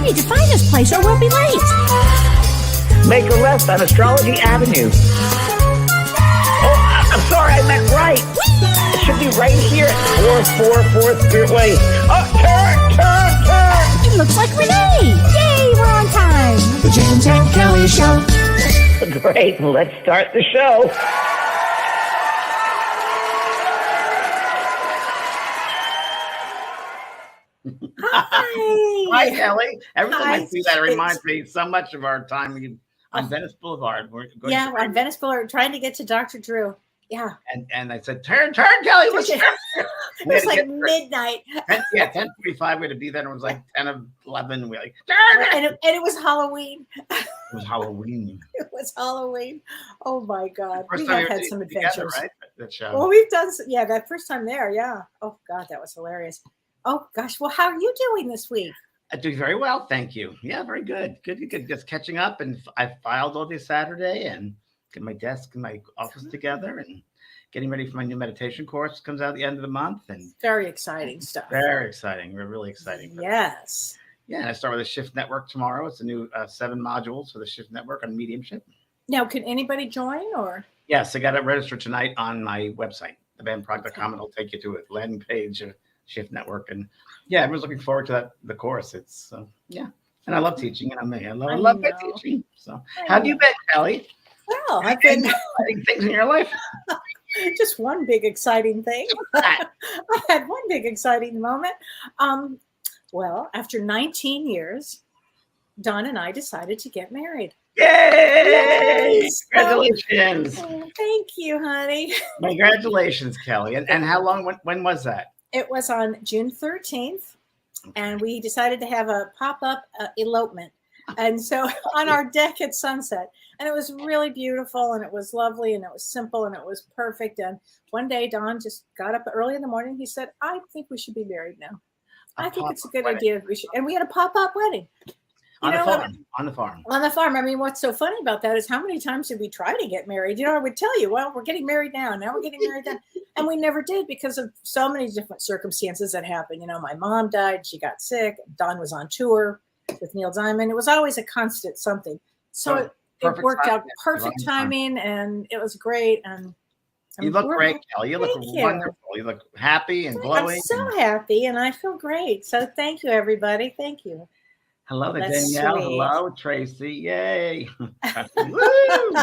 need to find this place or we'll be late. Make a left on Astrology Avenue. Oh, I'm sorry, I meant right. It should be right here at 444 Spearway. Oh, turn. It looks like Renee. Yay, we're on time. The James and Kelly Show. Great, let's start the show. Hi. Hi, Kelly. Every time I Hi, see that, it reminds me so much of our time on Venice Boulevard. We're going Yeah, we're on Venice Boulevard trying to get to Dr. Drew. Yeah. And I said, turn, Kelly. Let's turn. It was like midnight. 10:45. We had to be there. And it was like 10:11. We like, turn. And it was Halloween. It was Halloween. It was Halloween. Oh my God. First We time have we had were some together, adventures. right? That show. Well, we've done, that first time there. Yeah. Oh God, that was hilarious. Oh gosh. Well, how are you doing this week? I do very well, thank you. Yeah, very good. Good. Just catching up, and I filed all this Saturday and get my desk and my office together and getting ready for my new meditation course. Comes out at the end of the month, and Very exciting stuff. very exciting. We're really exciting. Yes. Yeah, and I start with the Shift Network tomorrow. It's a new 7 modules for the Shift Network on mediumship. Now, can anybody join or? Yes, I got to register tonight on my website, thebenprog.com. It'll take you to a landing page of Shift Network, and yeah, everyone's looking forward to the course. It's and I love teaching, and I love my teaching. So, how have you been, Kelly? Well, I've been Exciting things in your life. just one big exciting thing. I had one big exciting moment. Well, after 19 years, Don and I decided to get married. Yay! Yes. Congratulations! Oh, thank you, honey. Congratulations, Kelly. And how long? When was that? It was on June 13th, and we decided to have a pop-up elopement. And so on our deck at sunset, and it was really beautiful, and it was lovely, and it was simple, and it was perfect. And one day, Don just got up early in the morning. He said, "I think we should be married now. I think it's a good idea. We should." And we had a pop-up wedding. On the farm. On the farm. I mean, what's so funny about that is how many times did we try to get married? I would tell you, well, we're getting married now. Now we're getting married then. And we never did because of so many different circumstances that happened. My mom died. She got sick. Don was on tour with Neil Diamond. It was always a constant something. So it worked out perfect timing, and it was great. And you look great, Kelly. You look wonderful. You look happy and glowing. I'm so happy, and I feel great. So thank you, everybody. Thank you. Hello to That's Danielle. sweet. Hello, Tracy. Yay. Woo!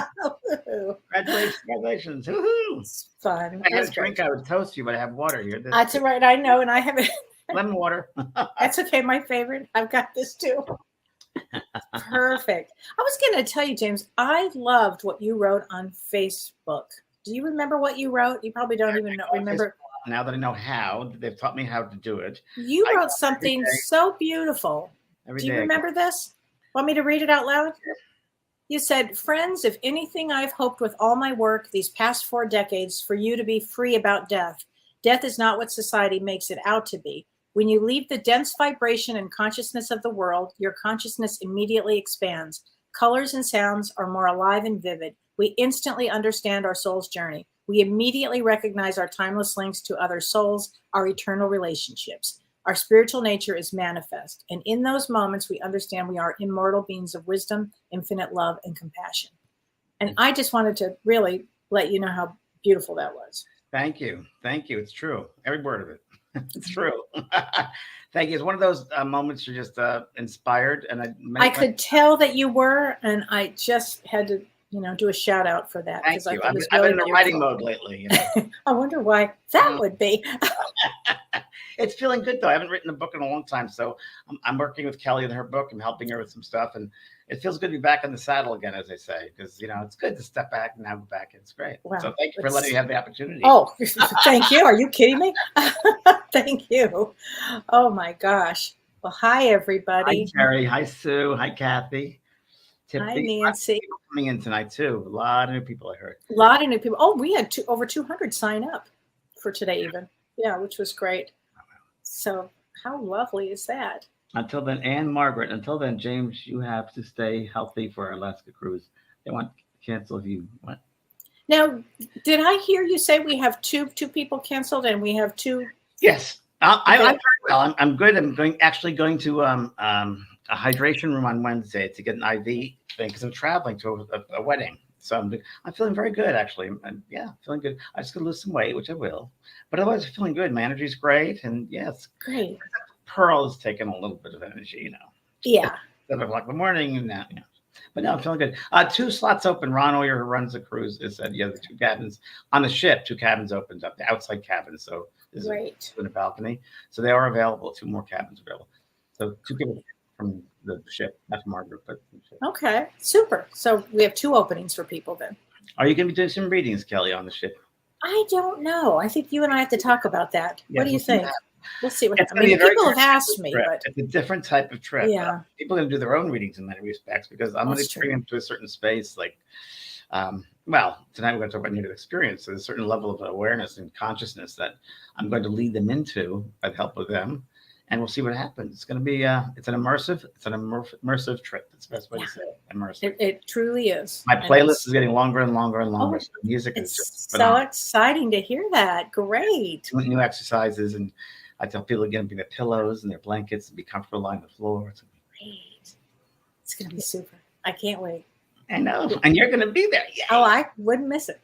Congratulations. Woohoo. It's fun. I had a drink. I would toast you, but I have water here. That's all right. I know. And I have it. Lemon water. That's okay. My favorite. I've got this too. Perfect. I was going to tell you, James, I loved what you wrote on Facebook. Do you remember what you wrote? You probably don't even remember. Now that I know how, they've taught me how to do it. You wrote something so beautiful. Do you remember this? Want me to read it out loud? You said, "Friends, if anything, I've hoped with all my work these past 4 decades for you to be free about death. Death is not what society makes it out to be. When you leave the dense vibration and consciousness of the world, your consciousness immediately expands. Colors and sounds are more alive and vivid. We instantly understand our soul's journey. We immediately recognize our timeless links to other souls, our eternal relationships. Our spiritual nature is manifest, and in those moments, we understand we are immortal beings of wisdom, infinite love, and compassion." And I just wanted to really let you know how beautiful that was. Thank you. It's true. Every word of it. It's true. Thank you. It's one of those moments you're just inspired, and I could tell that you were, and I just had to, do a shout out for that. Thank you. I've been in a writing mode lately. I wonder why that would be. It's feeling good though. I haven't written a book in a long time, so I'm working with Kelly in her book. I'm helping her with some stuff, and it feels good to be back in the saddle again, as I say, because it's good to step back and have it back. It's great. Wow. So thank you for letting me have the opportunity. Oh, thank you. Are you kidding me? Thank you. Oh my gosh. Well, hi everybody. Hi Terry. Hi Sue. Hi Kathy. Tiffany. Hi Nancy. People coming in tonight too. A lot of new people I heard. A lot of new people. Oh, we had over 200 sign up for today even. Yeah, which was great. So how lovely is that? Until then, Anne Margaret, James, you have to stay healthy for our Alaska cruise. They want to cancel if you want. Now, did I hear you say we have two people canceled and we have 2? Yes. I'm very well. I'm good. I'm going to a hydration room on Wednesday to get an IV thing because I'm traveling to a wedding. So I'm feeling very good, actually. Yeah, feeling good. I just got to lose some weight, which I will. But otherwise, I'm feeling good. My energy's great. And yes, Great. Pearl is taking a little bit of energy, Yeah. 7 o'clock in the morning. And now, But no, I'm feeling good. 2 slots open. Ron Oyer, who runs the cruise, has said, the 2 cabins on the ship, 2 cabins opened up, the outside cabins. So there's a balcony. So they are available, 2 more cabins available. So 2 people from the ship, not from our group, but from the ship. Okay, super. So we have 2 openings for people then. Are you going to be doing some readings, Kelly, on the ship? I don't know. I think you and I have to talk about that. What do you think? We'll see. People have asked me, but it's a different type of trip. Yeah, people are going to do their own readings in many respects because I'm going to bring them to a certain space. Like, well, tonight we're going to talk about near-death experience. So there's a certain level of awareness and consciousness that I'm going to lead them into by the help of them, and we'll see what happens. It's going to be it's an immersive trip. That's the best way to say it. Immersive. It truly is. My playlist is getting longer and longer and longer. So the music is just phenomenal. So exciting to hear that. Great. New exercises, and I tell people again, bring their pillows and their blankets and be comfortable lying on the floor. It's going to be great. It's going to be super. I can't wait. I know. And you're going to be there. Yay. Oh, I wouldn't miss it.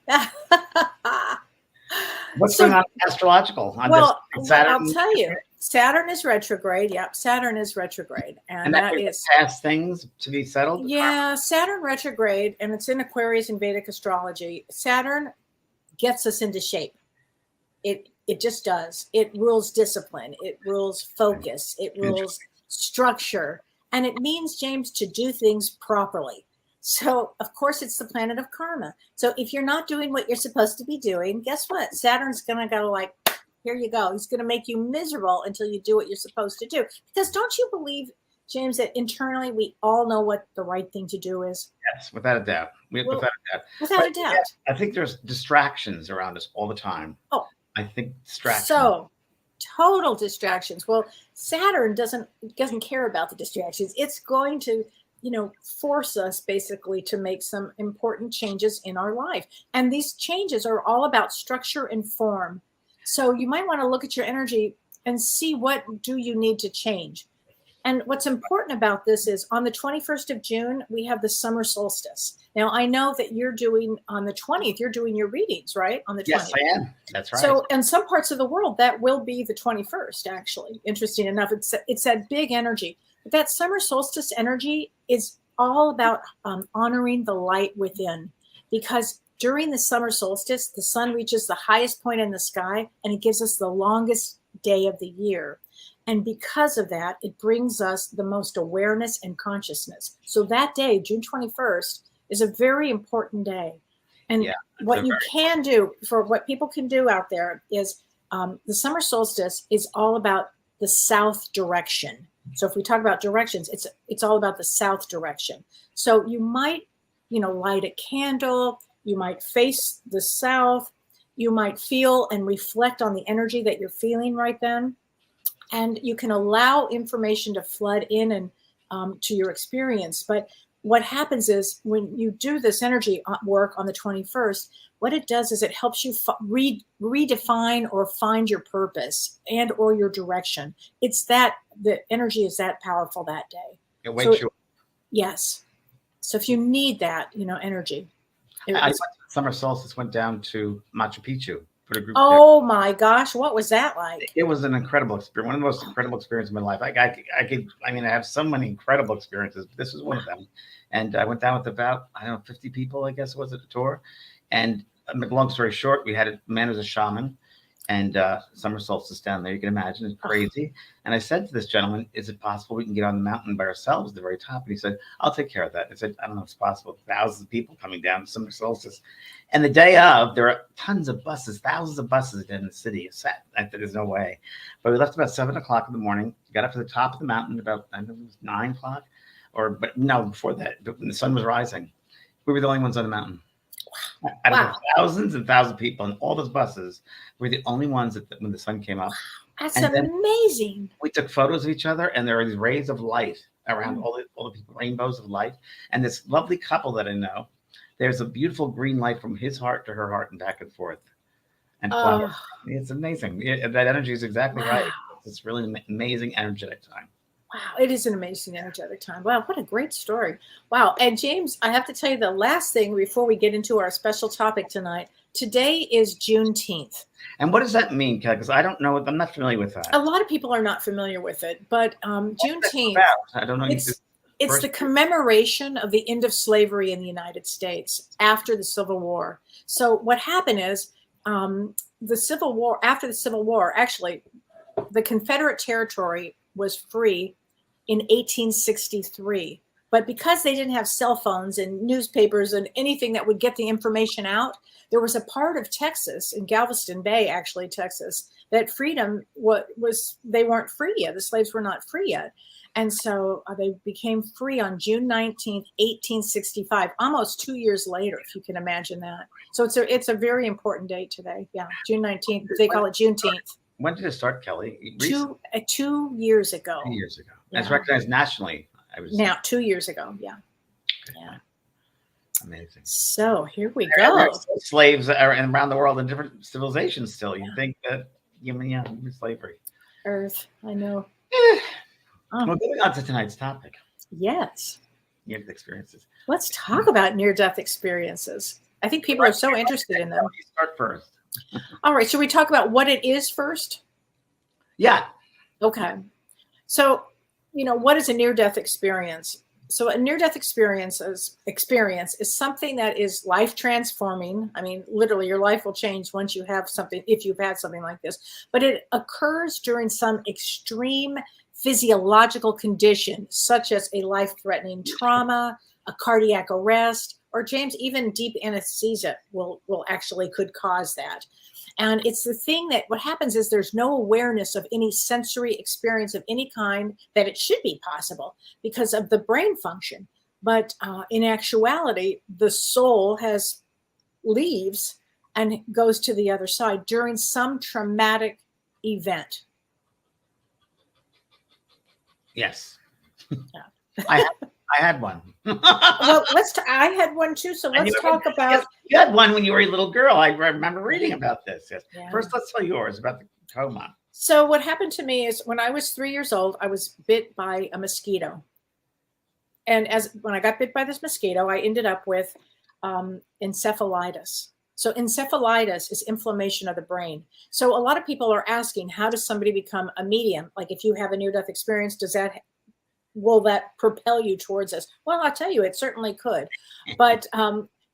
What's going on astrological? Well, I'll tell you. Saturn is retrograde. Yep, Saturn is retrograde. And that is past things to be settled? Yeah, Saturn retrograde, and it's in Aquarius in Vedic astrology. Saturn gets us into shape. It just does. It rules discipline. It rules focus. It rules structure. And it means, James, to do things properly. So, of course, it's the planet of karma. So if you're not doing what you're supposed to be doing, guess what? Saturn's going to go like, here you go. He's going to make you miserable until you do what you're supposed to do. Because don't you believe, James, that internally we all know what the right thing to do is? Yes, without a doubt. Without a doubt. Yeah, I think there's distractions around us all the time. Oh. I think distractions. So, total distractions. Well, Saturn doesn't care about the distractions. It's going to, force us basically to make some important changes in our life. And these changes are all about structure and form. So you might want to look at your energy and see what do you need to change. And what's important about this is on the 21st of June, we have the summer solstice. Now, I know that you're doing on the 20th, you're doing your readings, right? On the 20th. Yes, I am. That's right. So in some parts of the world, that will be the 21st, actually. Interesting enough, it's that big energy. But that summer solstice energy is all about honoring the light within, because during the summer solstice, the sun reaches the highest point in the sky and it gives us the longest day of the year. And because of that, it brings us the most awareness and consciousness. So that day, June 21st, is a very important day. And what you can do, for what people can do out there, is the summer solstice is all about the south direction. So if we talk about directions, it's all about the south direction. So you might, light a candle. You might face the south. You might feel and reflect on the energy that you're feeling right then. And you can allow information to flood in and to your experience. But what happens is when you do this energy work on the 21st, what it does is it helps you redefine or find your purpose and or your direction. It's that the energy is that powerful that day. It wakes you up. Yes. So if you need that, energy. Summer solstice went down to Machu Picchu. For a group oh my gosh, what was that like? It was an incredible experience. One of the most incredible experiences of my life. I have so many incredible experiences, but this was one of them. And I went down with about, 50 people, I guess it was, at the tour. And long story short, we had a man who's a shaman, and summer solstice down there. You can imagine, it's crazy. And I said to this gentleman, is it possible we can get on the mountain by ourselves at the very top? And he said, I'll take care of that. I said, I don't know if it's possible. Thousands of people coming down summer solstice. And the day of, there are tons of buses, thousands of buses in the city. There's no way. But we left about 7 o'clock in the morning, got up to the top of the mountain about, I don't know, it was 9 o'clock. But no, before that, when the sun was rising, we were the only ones on the mountain. Out of thousands and thousands of people and all those buses, we were the only ones that when the sun came up. That's amazing. We took photos of each other, and there are these rays of light around all the people, rainbows of light. And this lovely couple that I know, there's a beautiful green light from his heart to her heart and back and forth. And it's amazing. That energy is exactly right. It's really an amazing energetic time. Wow, it is an amazing, energetic time. Wow, what a great story. Wow. And James, I have to tell you the last thing before we get into our special topic tonight. Today is Juneteenth. And what does that mean, Kelly? Because I don't know. I'm not familiar with that. A lot of people are not familiar with it, but Juneteenth, I don't know. it's the commemoration of the end of slavery in the United States after the Civil War. So what happened is after the Civil War, actually, the Confederate territory was free in 1863. But because they didn't have cell phones and newspapers and anything that would get the information out, there was a part of Texas, in Galveston Bay, actually, Texas, that freedom they weren't free yet. The slaves were not free yet. And so they became free on June 19th, 1865, almost 2 years later, if you can imagine that. So it's a very important date today. Yeah, June 19th. They call it Juneteenth. When did it start, Kelly? 2 years ago. 2 years ago. Yeah. It's recognized nationally. Now, 2 years ago. Yeah. Yeah. Amazing. So here we go. Slaves are around the world in different civilizations still. You think that, slavery. Earth, I know. Well, moving on to tonight's topic. Yes. Near-death experiences. Let's talk about near-death experiences. I think people are so interested in them. You start first. All right. Should we talk about what it is first? Yeah. Okay. So, what is a near-death experience? So a near-death experience is something that is life-transforming. I mean, literally, your life will change once you have something, if you've had something like this. But it occurs during some extreme physiological condition, such as a life-threatening trauma, a cardiac arrest, or James, even deep anesthesia could cause that. And it's the thing that what happens is there's no awareness of any sensory experience of any kind that it should be possible because of the brain function. But in actuality, the soul leaves and goes to the other side during some traumatic event. Yes. Yeah. I had one. Well, I had one too. So let's talk about. You had one when you were a little girl. I remember reading about this. Yes. Yeah. First, let's tell yours about the coma. So what happened to me is when I was 3 years old, I was bit by a mosquito. And when I got bit by this mosquito, I ended up with encephalitis. So encephalitis is inflammation of the brain. So a lot of people are asking, how does somebody become a medium? Like if you have a near-death experience, will that propel you towards this? Well, I'll tell you, it certainly could. But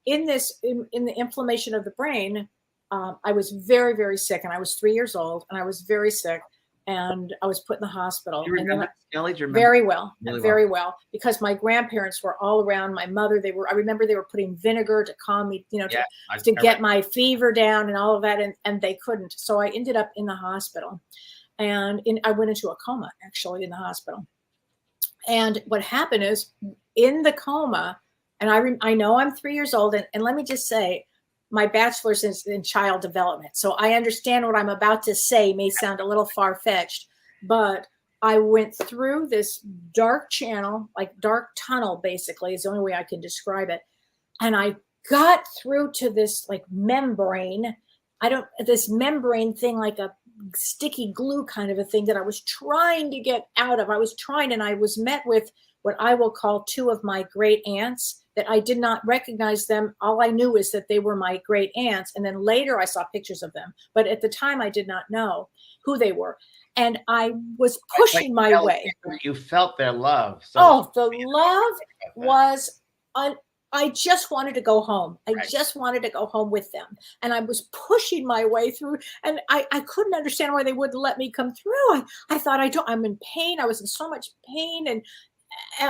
in the inflammation of the brain, I was very, very sick, and I was 3 years old, and I was very sick, and I was put in the hospital. Do you remember, Kelly? Very well, very well, because my grandparents were all around. My mother, I remember they were putting vinegar to calm me, to get my fever down and all of that, and they couldn't. So I ended up in the hospital, and I went into a coma actually in the hospital. And what happened is in the coma, and I know I'm 3 years old, and let me just say, my bachelor's is in child development. So I understand what I'm about to say may sound a little far-fetched, but I went through this dark channel, like dark tunnel, basically, is the only way I can describe it. And I got through to this like membrane. This membrane thing, like a sticky glue kind of a thing that I was trying to get out of. And I was met with what I will call two of my great aunts that I did not recognize them. All I knew is that they were my great aunts. And then later I saw pictures of them. But at the time I did not know who they were. And I was pushing my way. You felt their love. So the love was I just wanted to go home. I just wanted to go home with them. And I was pushing my way through, and I couldn't understand why they wouldn't let me come through. I thought, I'm in pain. I was in so much pain, and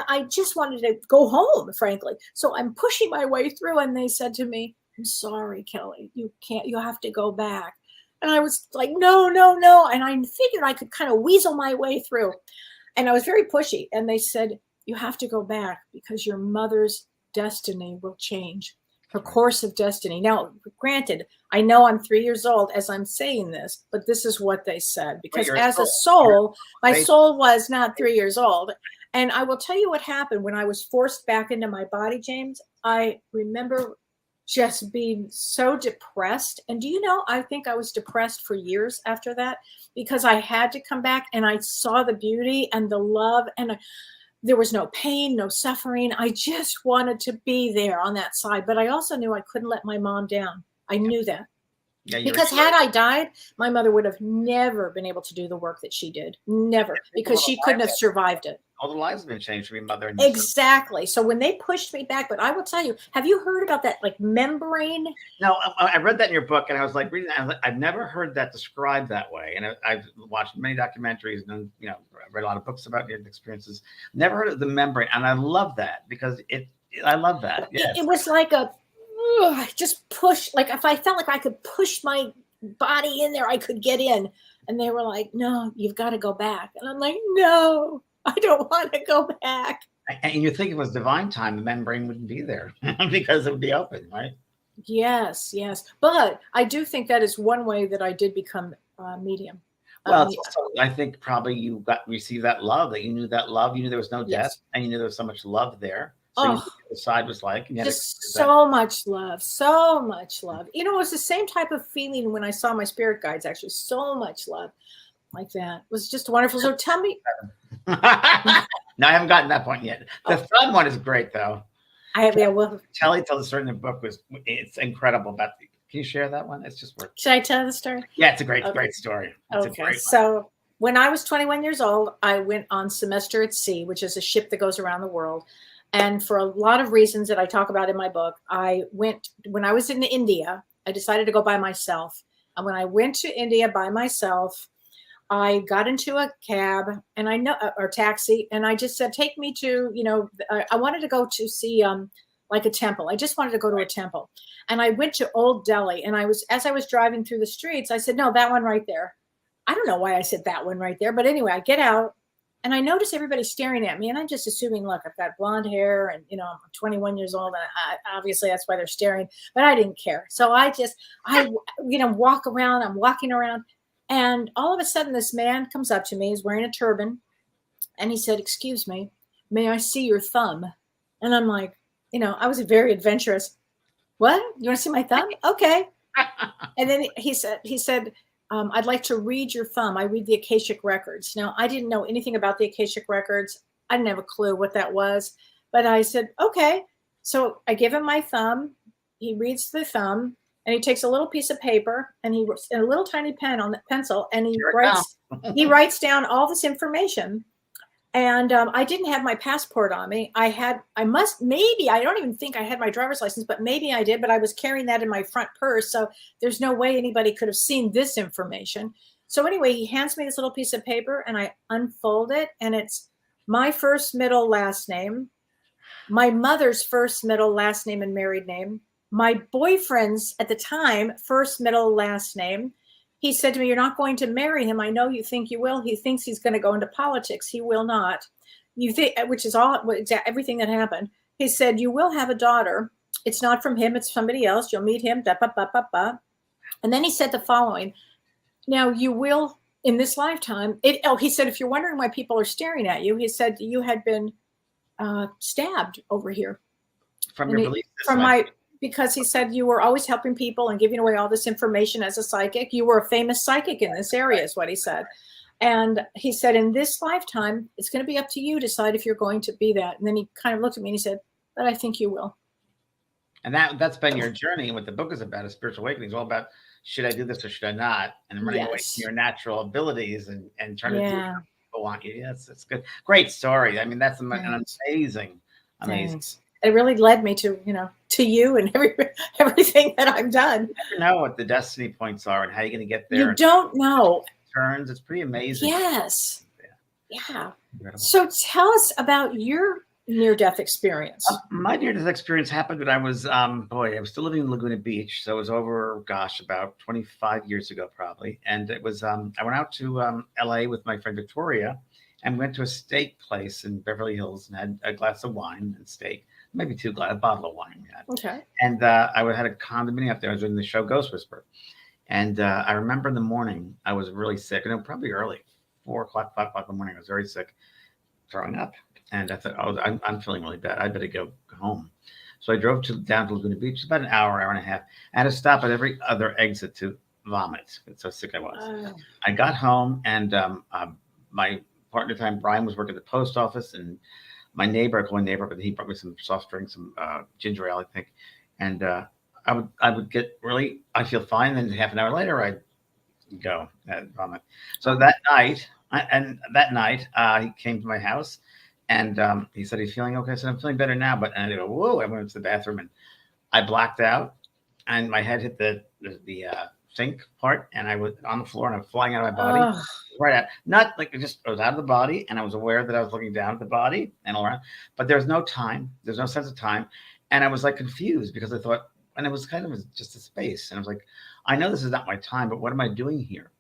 I just wanted to go home, frankly. So I'm pushing my way through, and they said to me, "I'm sorry, Kelly, you have to go back." And I was like, no. And I figured I could kind of weasel my way through. And I was very pushy. And they said, "You have to go back because your mother's destiny will change, her course of destiny." Now, granted, I know I'm 3 years old as I'm saying this, but this is what they said, because as a soul, my soul was not 3 years old. And I will tell you what happened when I was forced back into my body, James. I remember just being so depressed. And do you know, I think I was depressed for years after that because I had to come back and I saw the beauty and the love and there was no pain, no suffering. I just wanted to be there on that side. But I also knew I couldn't let my mom down. I knew that. Yeah, Because had I died, my mother would have never been able to do the work that she did. Never. Because she couldn't have survived it. All the lives have been changed for your mother. And Exactly. So when they pushed me back, but I will tell you, have you heard about that like membrane? No, I read that in your book, and I was like reading. I've never heard that described that way. And I've watched many documentaries, and I've read a lot of books about your experiences. Never heard of the membrane, and I love that because I love that. Yes. It was like just push. Like if I felt like I could push my body in there, I could get in. And they were like, "No, you've got to go back." And I'm like, "No, I don't want to go back." And you think it was divine time, the membrane wouldn't be there because it would be open, right? Yes. But I do think that is one way that I did become medium. Well, it's also, I think probably you received that love, that you knew that love, you knew there was no death, and you knew there was so much love there. So you knew what the side was like. And just so much love, so much love. You know, it was the same type of feeling when I saw my spirit guides, actually, so much love like that. It was just wonderful. So tell me. No, I haven't gotten that point yet. The fun one is great, though. Telly tells a certain book it's incredible. Can you share that one? It's just worth. Should I tell the story? Yeah, it's a great story. Okay, so when I was 21 years old, I went on semester at sea, which is a ship that goes around the world. And for a lot of reasons that I talk about in my book, when I was in India, I decided to go by myself. And when I went to India by myself, I got into a cab or taxi, and I just said, take me to, I wanted to go to see like a temple. I just wanted to go to a temple. And I went to Old Delhi, and as I was driving through the streets, I said, no, that one right there. I don't know why I said that one right there. But anyway, I get out and I notice everybody staring at me, and I'm just assuming, look, I've got blonde hair and, I'm 21 years old, and obviously that's why they're staring, but I didn't care. So I walk around, I'm walking around, and all of a sudden this man comes up to me, he's wearing a turban, and he said, excuse me, may I see your thumb? And I'm like, I was very adventurous. What? You want to see my thumb? Okay. And then he said, I'd like to read your thumb. I read the Akashic records. Now, I didn't know anything about the Akashic records. I didn't have a clue what that was, but I said, okay. So I give him my thumb. He reads the thumb, and he takes a little piece of paper and a little tiny pen on the pencil, and he writes down all this information. And I didn't have my passport on me. I don't even think I had my driver's license, but maybe I did, but I was carrying that in my front purse. So there's no way anybody could have seen this information. So anyway, he hands me this little piece of paper, and I unfold it, and it's my first, middle, last name, my mother's first, middle, last name, and married name, my boyfriend's at the time, first, middle, last name. He said to me, you're not going to marry him. I know you think you will. He thinks he's going to go into politics. He will not. You think, which is everything that happened. He said, you will have a daughter. It's not from him. It's somebody else. You'll meet him. And then he said the following. Now you will, in this lifetime, he said, if you're wondering why people are staring at you, he said, you had been stabbed over here. From your belief system. Because he said you were always helping people and giving away all this information as a psychic. You were a famous psychic in this area is what he said. And he said, in this lifetime, it's going to be up to you to decide if you're going to be that. And then he kind of looked at me and he said, but I think you will. And that's been your journey. And what the book is about, is spiritual awakening. It's all about, should I do this or should I not? And running away from your natural abilities and trying to do what people want you. Yes, it's good. Great story. I mean, that's an amazing. Thanks. It really led me to, to you and everything that I've done. You never know what the destiny points are and how you're going to get there. You don't know. Turns. It's pretty amazing. Yes. Yeah. So tell us about your near-death experience. My near-death experience happened when I was, I was still living in Laguna Beach. So it was over, about 25 years ago, probably. And it was, I went out to LA with my friend Victoria and went to a steak place in Beverly Hills and had a glass of wine and steak. Maybe a bottle of wine. Okay. And I had a condominium up there. I was doing the show Ghost Whisperer. And I remember in the morning, I was really sick. And it was probably early, 4 o'clock, 5 o'clock in the morning. I was very sick, throwing up. And I thought, I'm feeling really bad. I better go home. So I drove down to Laguna Beach, about an hour and a half. I had to stop at every other exit to vomit. That's how sick I was. I got home, and my partner at the time, Brian, was working at the post office, and my neighbor, I call my neighbor, but he brought me some soft drinks, some ginger ale, I think. And I would get really, I feel fine. Then half an hour later, I'd go vomit. So that night, he came to my house, and he said he's feeling okay. I said I'm feeling better now, but and I go, whoa! I went to the bathroom and I blacked out, and my head hit the sink part, and I was on the floor, and I'm flying out of my body. Right at, not like I was out of the body, and I was aware that I was looking down at the body and all around, but there's no time, there's no sense of time, and I was like confused because I thought, and it was kind of just a space, and I was like, I know this is not my time, but what am I doing here?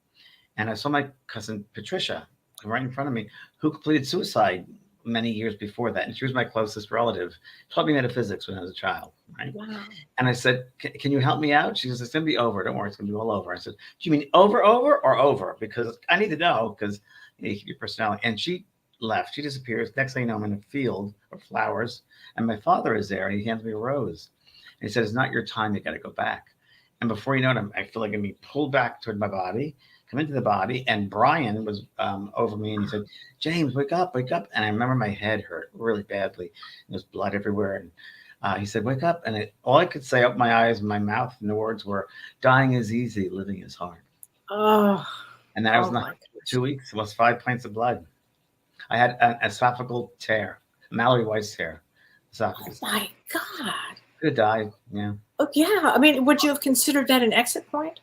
And I saw my cousin Patricia right in front of me, who completed suicide many years before that, and she was my closest relative. Taught me metaphysics when I was a child, right? Wow. And I said, can you help me out? She goes, it's gonna be over. Don't worry, it's gonna be all over. I said, do you mean over or over? Because I need to know, because you keep your personality. And she left. She disappears. Next thing you know, I'm in a field of flowers, and my father is there, and he hands me a rose. And he said, it's not your time. You got to go back. And before you know it, I feel like I'm being pulled back toward my body, come into the body, and Brian was over me, and he said, James, wake up, wake up. And I remember my head hurt really badly. There was blood everywhere. And he said, wake up. And all I could say, open my eyes and my mouth, and the words were, dying is easy, living is hard. Oh. And that was not 2 weeks. It was 5 pints of blood. I had an esophageal tear, Mallory Weiss tear. Esophagus. Oh, my God. Could have died, yeah. Oh, yeah. I mean, would you have considered that an exit point?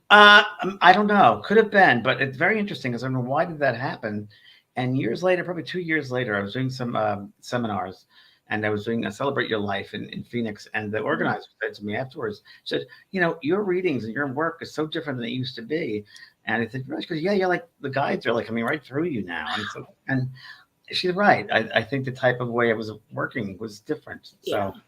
I don't know. Could have been, but it's very interesting because I don't know why did that happen. And years later, probably 2 years later, I was doing some seminars, and I was doing a Celebrate Your Life in Phoenix. And the organizer said to me afterwards, said, you know, your readings and your work is so different than it used to be. And I said, really? She goes, yeah, like the guides are like coming right through you now. And so, and she's right. I think the type of way I was working was different. Yeah. So,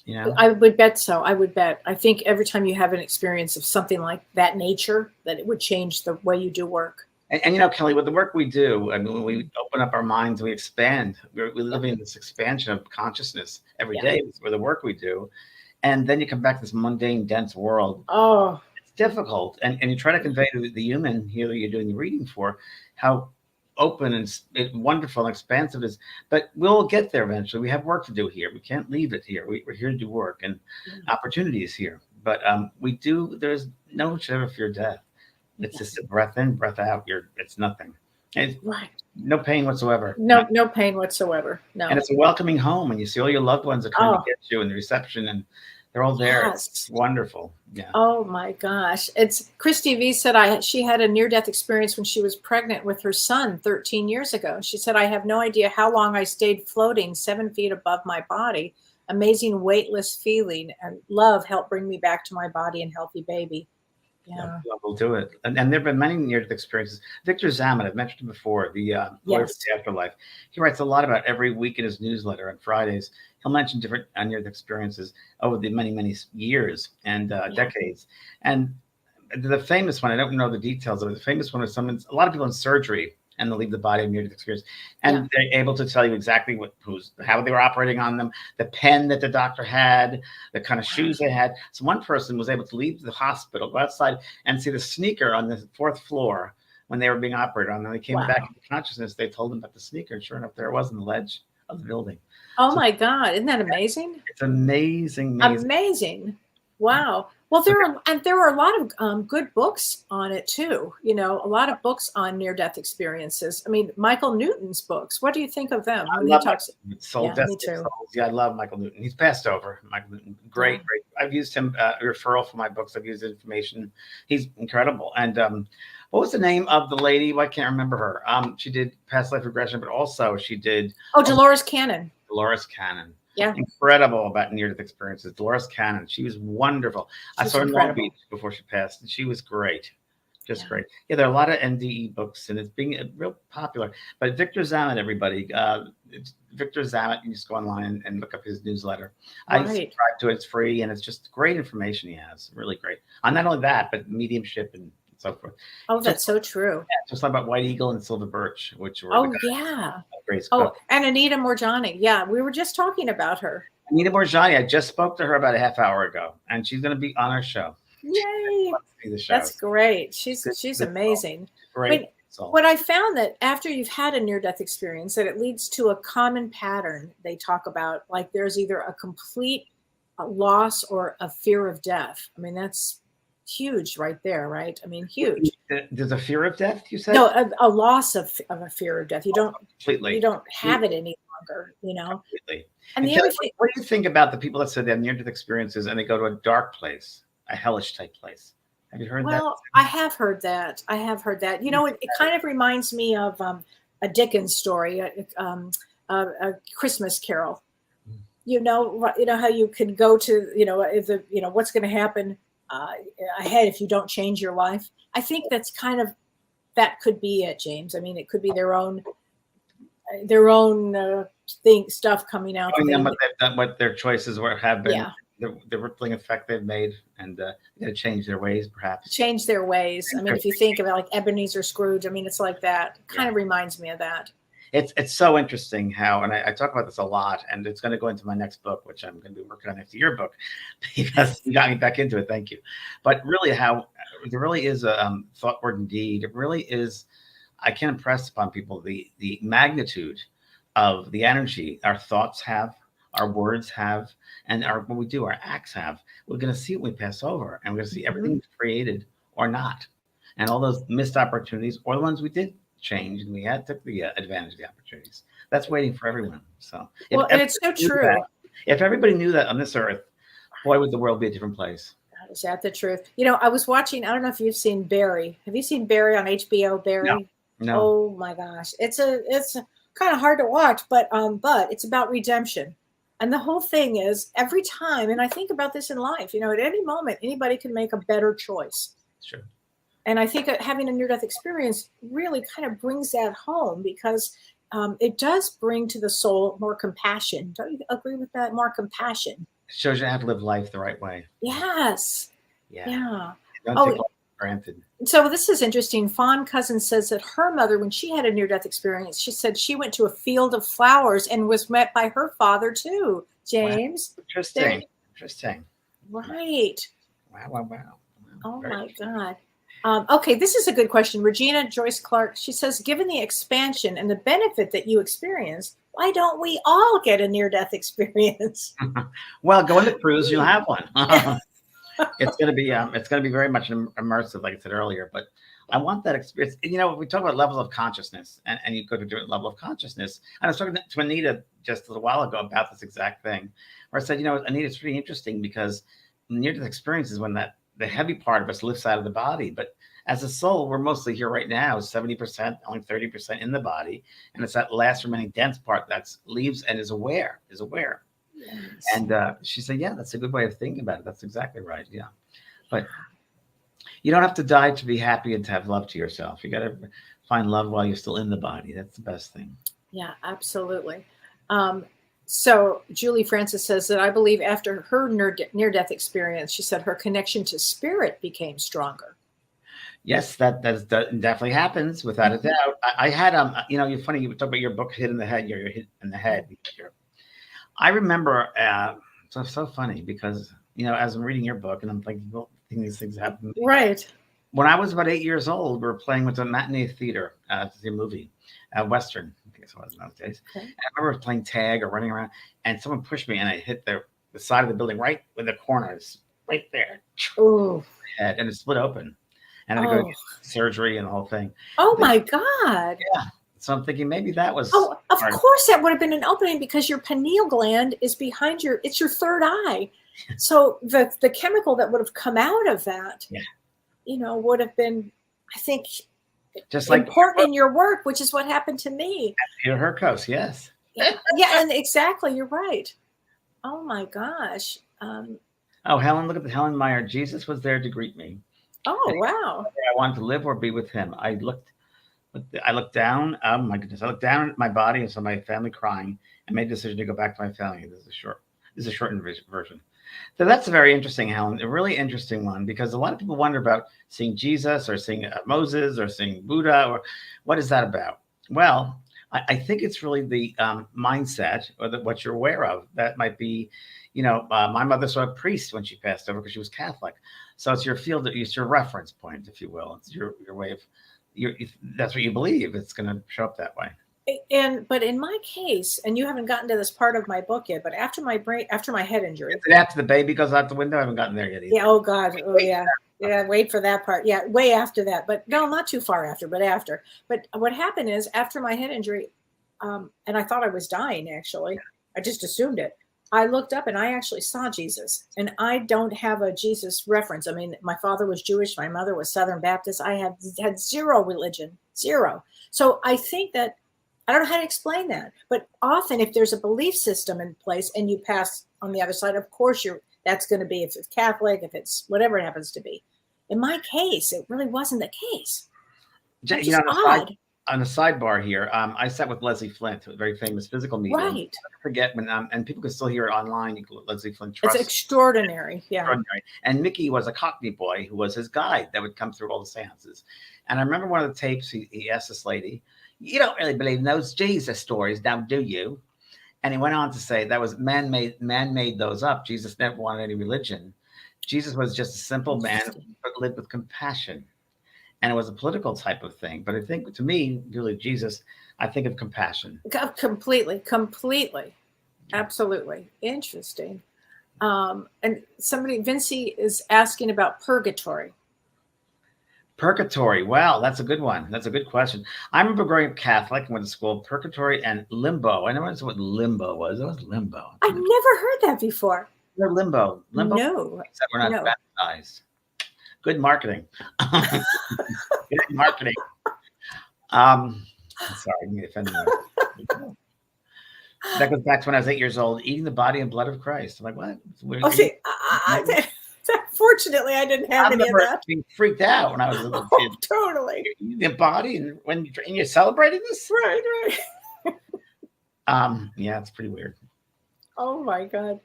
you know, I would bet so. I would bet. I think every time you have an experience of something like that nature, that it would change the way you do work. And you know, Kelly, with the work we do, I mean, when we open up our minds, we expand. We live in this expansion of consciousness every day with the work we do. And then you come back to this mundane, dense world. Oh, it's difficult. And you try to convey to the human here that you're doing the reading for how open and wonderful and expansive it is. But we'll get there eventually. We have work to do here. We can't leave it here. We're here to do work, and opportunities here. But we do, there's no one should ever fear death. It's just a breath in, breath out. It's nothing. It's right. No pain whatsoever. No pain whatsoever. No. And it's a welcoming home when you see all your loved ones that come to get you, and the reception, and they're all there. Yes. It's wonderful. Yeah. Oh my gosh. It's Christy V said she had a near-death experience when she was pregnant with her son 13 years ago. She said, I have no idea how long I stayed floating 7 feet above my body. Amazing weightless feeling, and love helped bring me back to my body and healthy baby. Yeah, we'll do it. And there have been many near-death experiences. Victor Zamet, I've mentioned him before, the Lawyer of the Afterlife. He writes a lot about every week in his newsletter on Fridays. He'll mention different near-death experiences over the many, many years and decades. And the famous one, I don't know the details of it. The famous one is a lot of people in surgery, and they'll leave the body of near-death experience, and they're able to tell you exactly how they were operating on them, the pen that the doctor had, the kind of shoes they had. So one person was able to leave the hospital, go outside, and see the sneaker on the 4th floor when they were being operated on. And they came back into consciousness. They told them about the sneaker, and sure enough, there it was on the ledge of the building. Oh my God! Isn't that amazing? It's amazing. Amazing! Wow. Well, there are a lot of good books on it too. You know, a lot of books on near-death experiences. I mean, Michael Newton's books. What do you think of them? I love Soul, Destiny, Souls. Yeah, I love Michael Newton. He's passed over. Michael Newton, great. I've used him referral for my books. I've used information. He's incredible. And what was the name of the lady? Well, I can't remember her. She did Past Life Regression, but also she did. Oh, Dolores Cannon. Dolores Cannon. Yeah. Incredible about near-death experiences. Dolores Cannon. She was wonderful. I saw her in Long Beach before she passed, and she was great. Just great. Yeah, there are a lot of NDE books, and it's being real popular. But Victor Zamet, everybody, it's Victor Zamet. You just go online and look up his newsletter. I subscribe to it. It's free, and it's just great information he has. Really great. On not only that, but mediumship and so forth. Oh, that's so true. Yeah, just about White Eagle and Silver Birch, which were and Anita Morjani. Yeah, we were just talking about her. Nina Borgiani, I just spoke to her about a half hour ago, and she's going to be on our show. Yay! The show. That's great. She's amazing. Great. I mean, what I found that after you've had a near-death experience, that it leads to a common pattern they talk about, like there's either a complete loss or a fear of death. I mean, that's huge right there, right? I mean, huge. There's a fear of death, you said? No, a loss of a fear of death. You don't completely. You don't have it any longer, you know? Completely. And the Kelly, other thing, what do you think about the people that said they have near-death experiences and they go to a dark place, a hellish type place? Have you heard that? well, I have heard that. I have heard that. You know, it kind of reminds me of a Dickens story, a Christmas Carol. You know how you can go to, what's going to happen ahead if you don't change your life. I think that could be it, James. I mean, it could be their own stuff coming out. What their choices have been. Yeah. The rippling effect they've made, and they got to change their ways, perhaps. Change their ways. I mean, if you think of it like Ebenezer Scrooge, I mean, it's like that. It kind of reminds me of that. It's so interesting how, and I talk about this a lot, and it's going to go into my next book, which I'm going to be working on after your book, because you got me back into it. Thank you. But really, how there really is a thought, word, and deed. It really is. I can't impress upon people the magnitude of the energy our thoughts have, our words have, and what we do, our acts have. We're going to see it when we pass over, and we're going to see everything created or not, and all those missed opportunities, or the ones we did change, and we took the advantage of the opportunities. That's waiting for everyone. So, and it's so true. If everybody knew that on this earth, boy, would the world be a different place. Is that the truth? You know, I was watching. I don't know if you've seen Barry. Have you seen Barry on HBO? Barry. No. Oh my gosh, it's kind of hard to watch, but it's about redemption. And the whole thing is every time, and I think about this in life, at any moment, anybody can make a better choice. Sure. And I think having a near-death experience really kind of brings that home, because it does bring to the soul more compassion. Don't you agree with that? More compassion. It shows you how to live life the right way. Yes. Yeah. Don't take it for granted. So this is interesting. Fawn Cousin says that her mother, when she had a near-death experience, she said she went to a field of flowers and was met by her father too, James. Wow. Interesting. Right. Wow. Oh my God. Okay, this is a good question. Regina Joyce Clark, she says, given the expansion and the benefit that you experienced, why don't we all get a near-death experience? Well, go on the cruise, you'll have one. It's going to be very much immersive, like I said earlier. But I want that experience. We talk about levels of consciousness, and you go to a different level of consciousness. And I was talking to Anita just a little while ago about this exact thing, where I said, Anita, it's pretty interesting, because near-death experience is when the heavy part of us lifts out of the body. But as a soul, we're mostly here right now, 70%, only 30% in the body. And it's that last remaining dense part that leaves and is aware. Yes. And she said, yeah, that's a good way of thinking about it. That's exactly right. Yeah. But you don't have to die to be happy and to have love to yourself. You got to find love while you're still in the body. That's the best thing. Yeah, absolutely. So Julie Francis says that I believe after her near-death experience, she said her connection to spirit became stronger. Yes, that definitely happens, without a doubt. I had you're funny. You talk about your book, Hit in the Head. You're hit in the head. I remember, so funny, because as I'm reading your book, and I'm thinking, well, these things happen. Right. When I was about 8 years old, we were playing with a matinee theater to see a movie, Western. I think it was in those days. Okay. And I remember playing tag or running around, and someone pushed me, and I hit the side of the building right with the corners, right there. Oh. And it split open. And I had to go get surgery and the whole thing. Oh, my God. Yeah. So I'm thinking maybe that was. Oh, of course that would have been an opening, because your pineal gland is behind it's your third eye. So the chemical that would have come out of that, would have been, I think, just like important in your work, which is what happened to me. Peter Hurkos, yes. Yeah, and exactly, you're right. Oh my gosh. Helen, look at Helen Meyer. Jesus was there to greet me. Oh, wow. I wanted to live or be with him. I looked down. Oh my goodness! I looked down at my body and saw my family crying, and made a decision to go back to my family. This is a shortened version. So that's a very interesting, Helen. A really interesting one, because a lot of people wonder about seeing Jesus or seeing Moses or seeing Buddha, or what is that about? Well, I think it's really the mindset or what you're aware of. That might be, my mother saw a priest when she passed over because she was Catholic. So it's your field, it's your reference point, if you will. It's your way of, if that's what you believe, it's going to show up that way. But in my case, and you haven't gotten to this part of my book yet, but after my head injury. Is it after the baby goes out the window? I haven't gotten there yet either. Yeah. Oh God. Oh yeah. Yeah. Wait for that part. Yeah. Way after that, but no, not too far after, but after. But what happened is after my head injury, and I thought I was dying, actually. I just assumed it. I looked up and I actually saw Jesus, and I don't have a Jesus reference. I mean, my father was Jewish. My mother was Southern Baptist. I had zero religion, zero. So I think that, I don't know how to explain that, but often if there's a belief system in place and you pass on the other side, of course that's going to be, if it's Catholic, if it's whatever it happens to be. In my case, it really wasn't the case. It's just odd. On the sidebar here, I sat with Leslie Flint, a very famous physical medium. Right. I forget when, and people can still hear it online. You can Leslie Flint Trust. It's extraordinary. Yeah. Extraordinary. And Mickey was a Cockney boy who was his guide that would come through all the seances. And I remember one of the tapes, he asked this lady, "You don't really believe in those Jesus stories now, do you?" And he went on to say that was man made those up. Jesus never wanted any religion. Jesus was just a simple man, but lived with compassion. And it was a political type of thing. But I think, to me, really, Jesus, I think of compassion. Completely. Absolutely. Interesting. And Vinci is asking about purgatory. Purgatory. Wow, that's a good one. That's a good question. I remember growing up Catholic and went to school, purgatory and limbo. I never understood what limbo was. It was limbo. I've never heard that before. Limbo. No. Except we're not baptized. Good marketing. Good marketing. Sorry, I'm offending you. That goes back to when I was 8 years old, eating the body and blood of Christ. I'm like, what? Okay, fortunately, I didn't have any of that. Being freaked out when I was a little kid. Totally. The body, and when you're celebrating this, right. Yeah, it's pretty weird. Oh my God,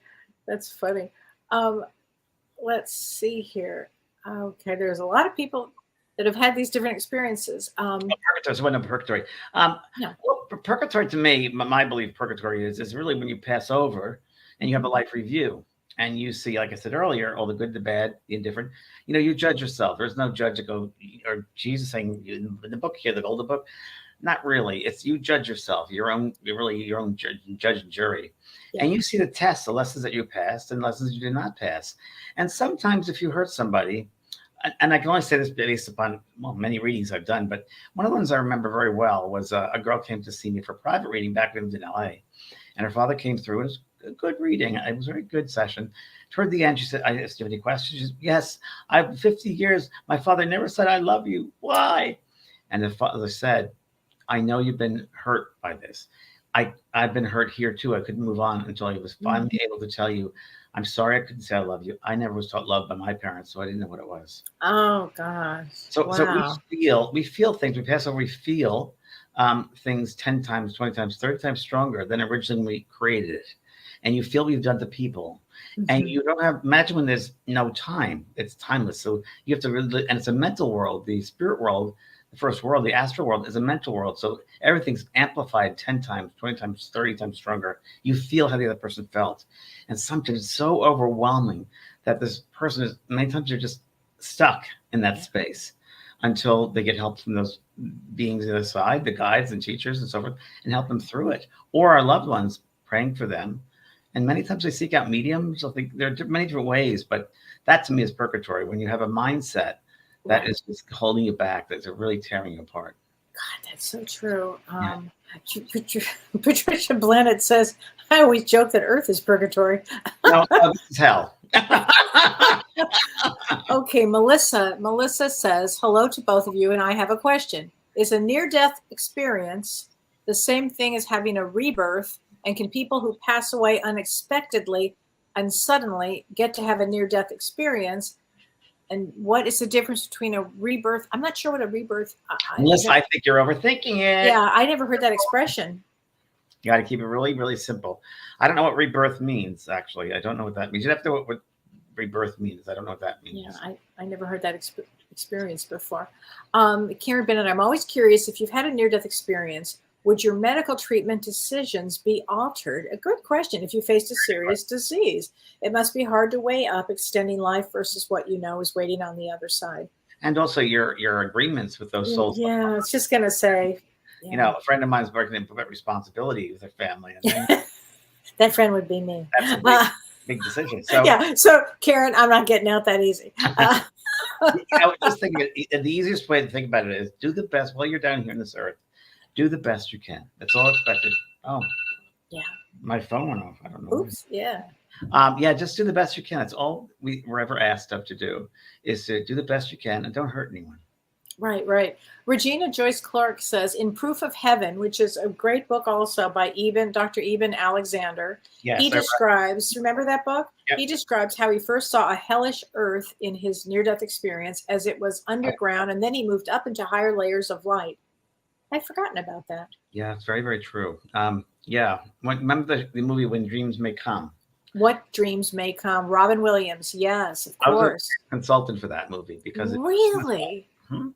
that's funny. Let's see here. Okay, there's a lot of people that have had these different experiences. Purgatory. So what purgatory? Well, purgatory to me, my belief, purgatory is really when you pass over and you have a life review and you see, like I said earlier, all the good, the bad, the indifferent. You judge yourself. There's no judge to go, or Jesus saying in the book here, the Golden Book. Not really. It's you judge yourself. You're really your own judge and jury. Yeah. And you see the tests, the lessons that you passed and lessons you did not pass. And sometimes if you hurt somebody, and I can only say this based upon many readings I've done, but one of the ones I remember very well was a girl came to see me for private reading back when I was in LA, and her father came through. It was a good reading. It was a very good session. Toward the end, she said, "I asked you any questions?" She said, "Yes, I've 50 years. My father never said I love you. Why?" And the father said, "I know you've been hurt by this. I've been hurt here too. I couldn't move on until I was finally able to tell you, I'm sorry I couldn't say I love you. I never was taught love by my parents, so I didn't know what it was." Oh gosh. So we feel things. We pass over. We feel things 10 times, 20 times, 30 times stronger than originally we created it. And you feel we've done to people. And you don't have, imagine when there's no time. It's timeless. So you have to really, and it's a mental world. The spirit world, the first world, the astral world is a mental world. So everything's amplified 10 times, 20 times, 30 times stronger. You feel how the other person felt. And sometimes it's so overwhelming that this person is, many times they're just stuck in that space until they get help from those beings on the other side, the guides and teachers and so forth, and help them through it. Or our loved ones praying for them. And many times they seek out mediums. I think there are many different ways, but that to me is purgatory. When you have a mindset that is just holding you back, that's really tearing you apart. God, that's so true. Patricia Blennett says, "I always joke that Earth is purgatory." No, this is hell. Okay, Melissa says, "Hello to both of you, and I have a question. Is a near-death experience the same thing as having a rebirth? And can people who pass away unexpectedly and suddenly get to have a near-death experience? And what is the difference between a rebirth?" I'm not sure what a rebirth. Melissa, I think you're overthinking it. Yeah, I never heard that expression. You got to keep it really, really simple. I don't know what rebirth means, actually. I don't know what that means. You have to know what rebirth means. I don't know what that means. Yeah, I never heard that experience before. Karen Bennett, I'm always curious, if you've had a near-death experience, Would your medical treatment decisions be altered? A good question. If you faced a serious disease, it must be hard to weigh up extending life versus what you know is waiting on the other side. And also your agreements with those souls. Yeah, I was just going to say. Yeah. You know, a friend of mine is working in private responsibility with their family. And then, that friend would be me. that's a big decision. So yeah. So Karen, I'm not getting out that easy. I was just thinking the easiest way to think about it is do the best while you're down here on this earth. Do the best you can. That's all expected. Oh, yeah. My phone went off. I don't know. Oops. Yeah. Yeah, just do the best you can. That's all we were ever asked of to do is to do the best you can and don't hurt anyone. Right, right. Regina Joyce Clark says in Proof of Heaven, which is a great book also by Dr. Eben Alexander, Yes, he describes, remember that book? Yep. He describes how he first saw a hellish earth in his near-death experience as it was underground, and then he moved up into higher layers of light. I'd forgotten about that. Yeah, it's very, very true. Yeah. Remember the movie When Dreams May Come? What Dreams May Come. Robin Williams. Yes, of course. I was a consultant for that movie because really? And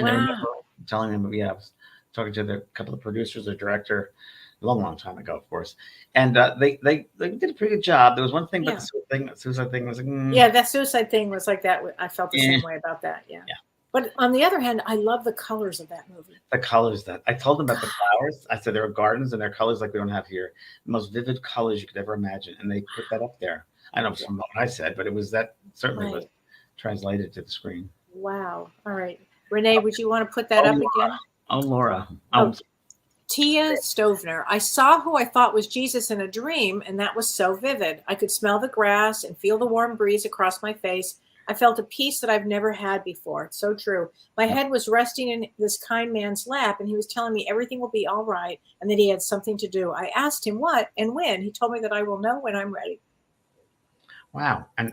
wow. I remember telling him, I was talking to a couple of producers, the director, a long time ago, of course. And they did a pretty good job. There was one thing, but the suicide thing was like, yeah, that suicide thing was like that. I felt the same way about that. Yeah. But on the other hand, I love the colors of that movie. The colors that I told them about the flowers. I said there are gardens and they're colors like we don't have here. The most vivid colors you could ever imagine. And they put that up there. I don't know from what I said, but it was that certainly was translated to the screen. Wow. All right. Renee, would you want to put that up again? Oh, Laura. Tia Stovner. I saw who I thought was Jesus in a dream, and that was so vivid. I could smell the grass and feel the warm breeze across my face. I felt a peace that I've never had before. It's so true. My head was resting in this kind man's lap, and he was telling me everything will be all right and that he had something to do. I asked him what and when. He told me that I will know when I'm ready. Wow. And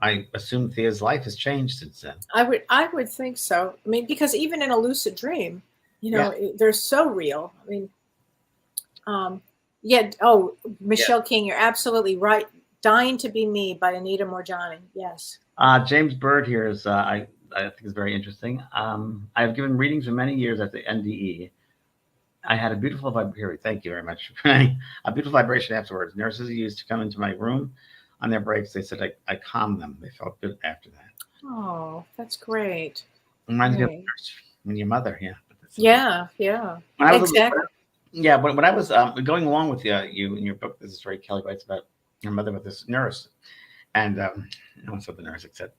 I assume Thea's life has changed since then. I would think so. I mean, because even in a lucid dream, you know, they're so real. I mean, Oh, Michelle King, you're absolutely right. Dying to Be Me by Anita Morjani. Yes. James Bird here is, I think is very interesting. I've given readings for many years at the NDE. I had a beautiful vibration. Thank you very much. A beautiful vibration afterwards. Nurses used to come into my room on their breaks. They said I calmed them. They felt good after that. Oh, that's great. Reminds me of when your mother, Yeah. Exactly. When I was going along with you in your book, this is Ray Kelly writes about your mother with this nurse, and no one saw the nurse except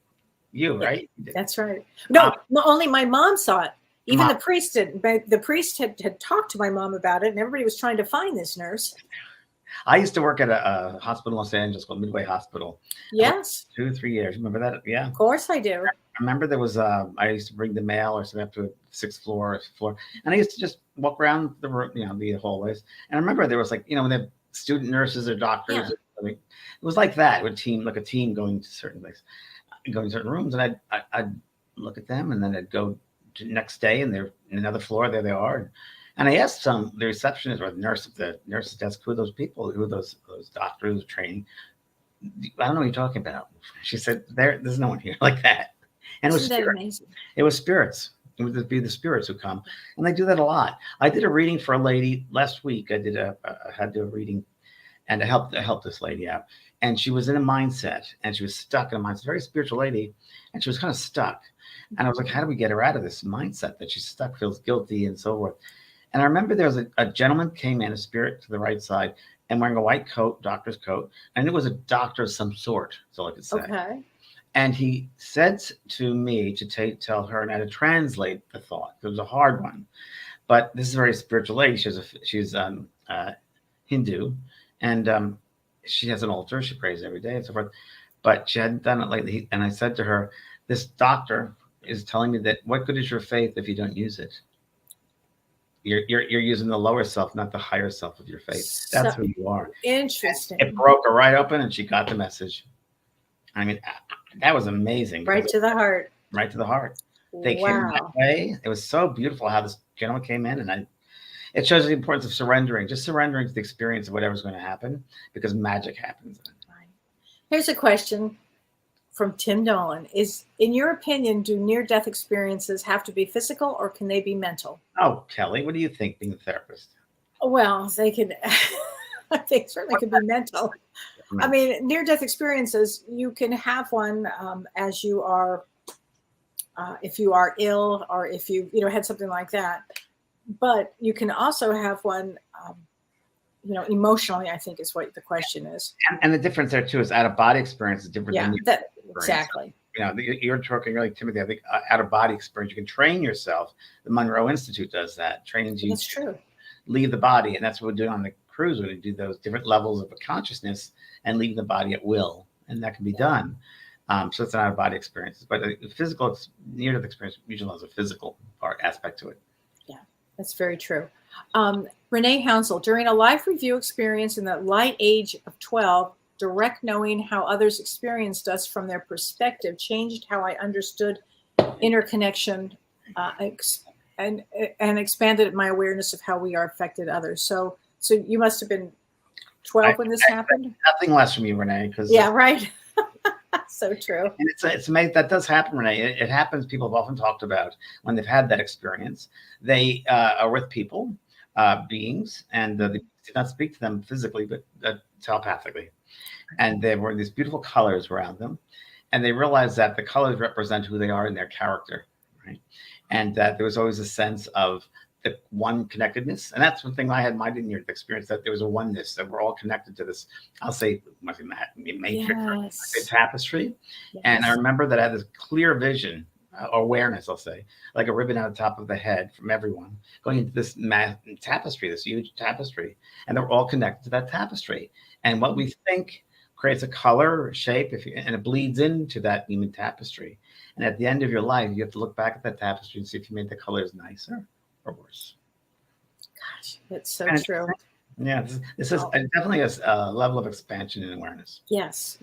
you, right? That's right. No, only my mom saw it. Even the priest didn't. The priest had talked to my mom about it, and everybody was trying to find this nurse. I used to work at a hospital in Los Angeles called Midway Hospital. Yes. 2 or 3 years. Remember that? Yeah. Of course I do. I remember there was I used to bring the mail or something up to a 6th floor, and I used to just walk around the room, the hallways. And I remember there was when they have student nurses or doctors. It was like that with a team going to certain places, going to certain rooms, and I'd look at them, and then I'd go to the next day, and they're in another floor. There they are. And I asked the receptionist or the nurse at the nurse's desk, who are those people, who are those doctors training? I don't know what you're talking about. She said, there's no one here like that. And Isn't that amazing? It was spirits. It would be the spirits who come. And they do that a lot. I did a reading for a lady last week. I had to do a reading and I helped this lady out. And she was in a mindset and she was stuck in a mindset, very spiritual lady. And she was kind of stuck. And I was like, how do we get her out of this mindset that she's stuck, feels guilty and so forth? And I remember there was a gentleman came in, a spirit to the right side, and wearing a white coat, doctor's coat, and it was a doctor of some sort, that's all I could say. Okay. And he said to me to tell her and I to translate the thought. It was a hard one, but this is a very spiritual lady. She's Hindu, and she has an altar. She prays every day and so forth, but she hadn't done it lately. And I said to her, "This doctor is telling me that what good is your faith if you don't use it? You're using the lower self, not the higher self of your faith. That's who you are." Interesting. It broke her right open, and she got the message. I mean, that was amazing. Right to the heart. Right to the heart. They came that way. It was so beautiful how this gentleman came in, and it shows the importance of surrendering, just surrendering to the experience of whatever's going to happen, because magic happens. Here's a question. from Tim Dolan is, in your opinion, do near-death experiences have to be physical or can they be mental? Oh, Kelly, what do you think being a therapist? Well, they can, they certainly could be mental. I mean, near-death experiences, you can have one as you are, if you are ill or if you had something like that. But you can also have one, emotionally, I think is what the question is. And the difference there too is out-of-body experience is different than exactly. You're talking really, Timothy, I think out-of-body experience, you can train yourself. The Monroe Institute does that, trains you. That's true. Leave the body, and that's what we're doing on the cruise, when we do those different levels of consciousness and leave the body at will, and that can be done. So it's an out-of-body experience, but a physical near-death experience usually has a physical aspect to it. Yeah, that's very true. Renee Hounsel, during a life review experience in the light age of 12, direct knowing how others experienced us from their perspective changed how I understood interconnection and expanded my awareness of how we are affected others. So you must have been 12 when this happened? Nothing less from you, Renee. Yeah, right. So true. And it's amazing that does happen, Renee. It happens. People have often talked about when they've had that experience. They are with people, beings, and they did not speak to them physically, but telepathically. And there were these beautiful colors around them. And they realized that the colors represent who they are in their character, right? And that there was always a sense of the one connectedness. And that's one thing I had in my near experience, that there was a oneness, that we're all connected to this, I'll say, matrix, yes. Tapestry. Yes. And I remember that I had this clear vision, awareness, I'll say, like a ribbon out the top of the head from everyone going into this tapestry, this huge tapestry. And they're all connected to that tapestry. And what we think creates a color or shape, and it bleeds into that human tapestry. And at the end of your life, you have to look back at that tapestry and see if you made the colors nicer or worse. Gosh, that's so true. Yeah, this is definitely a level of expansion and awareness. Yes,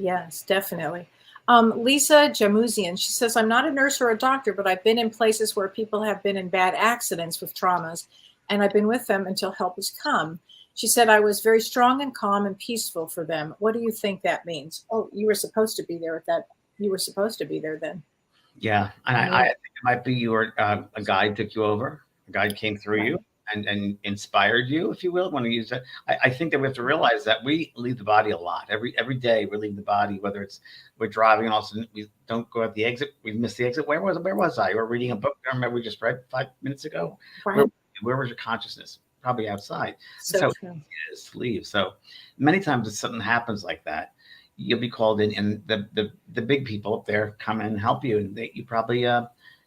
definitely. Lisa Jamuzian, she says, I'm not a nurse or a doctor, but I've been in places where people have been in bad accidents with traumas, and I've been with them until help has come. She said, I was very strong and calm and peaceful for them. What do you think that means? Oh, you were supposed to be there at that. You were supposed to be there then. Yeah. And I think it might be you were a guide took you over. A guide came through you and inspired you, if you will, want to use that. I think that we have to realize that we leave the body a lot. Every day we leave the body, whether it's we're driving and all of a sudden we don't go at the exit. We miss the exit. Where was I? Or reading a book. I remember we just read 5 minutes ago. Right. Where was your consciousness? Probably outside. So just leave. So many times if something happens like that, you'll be called in, and the big people up there come and help you, and you probably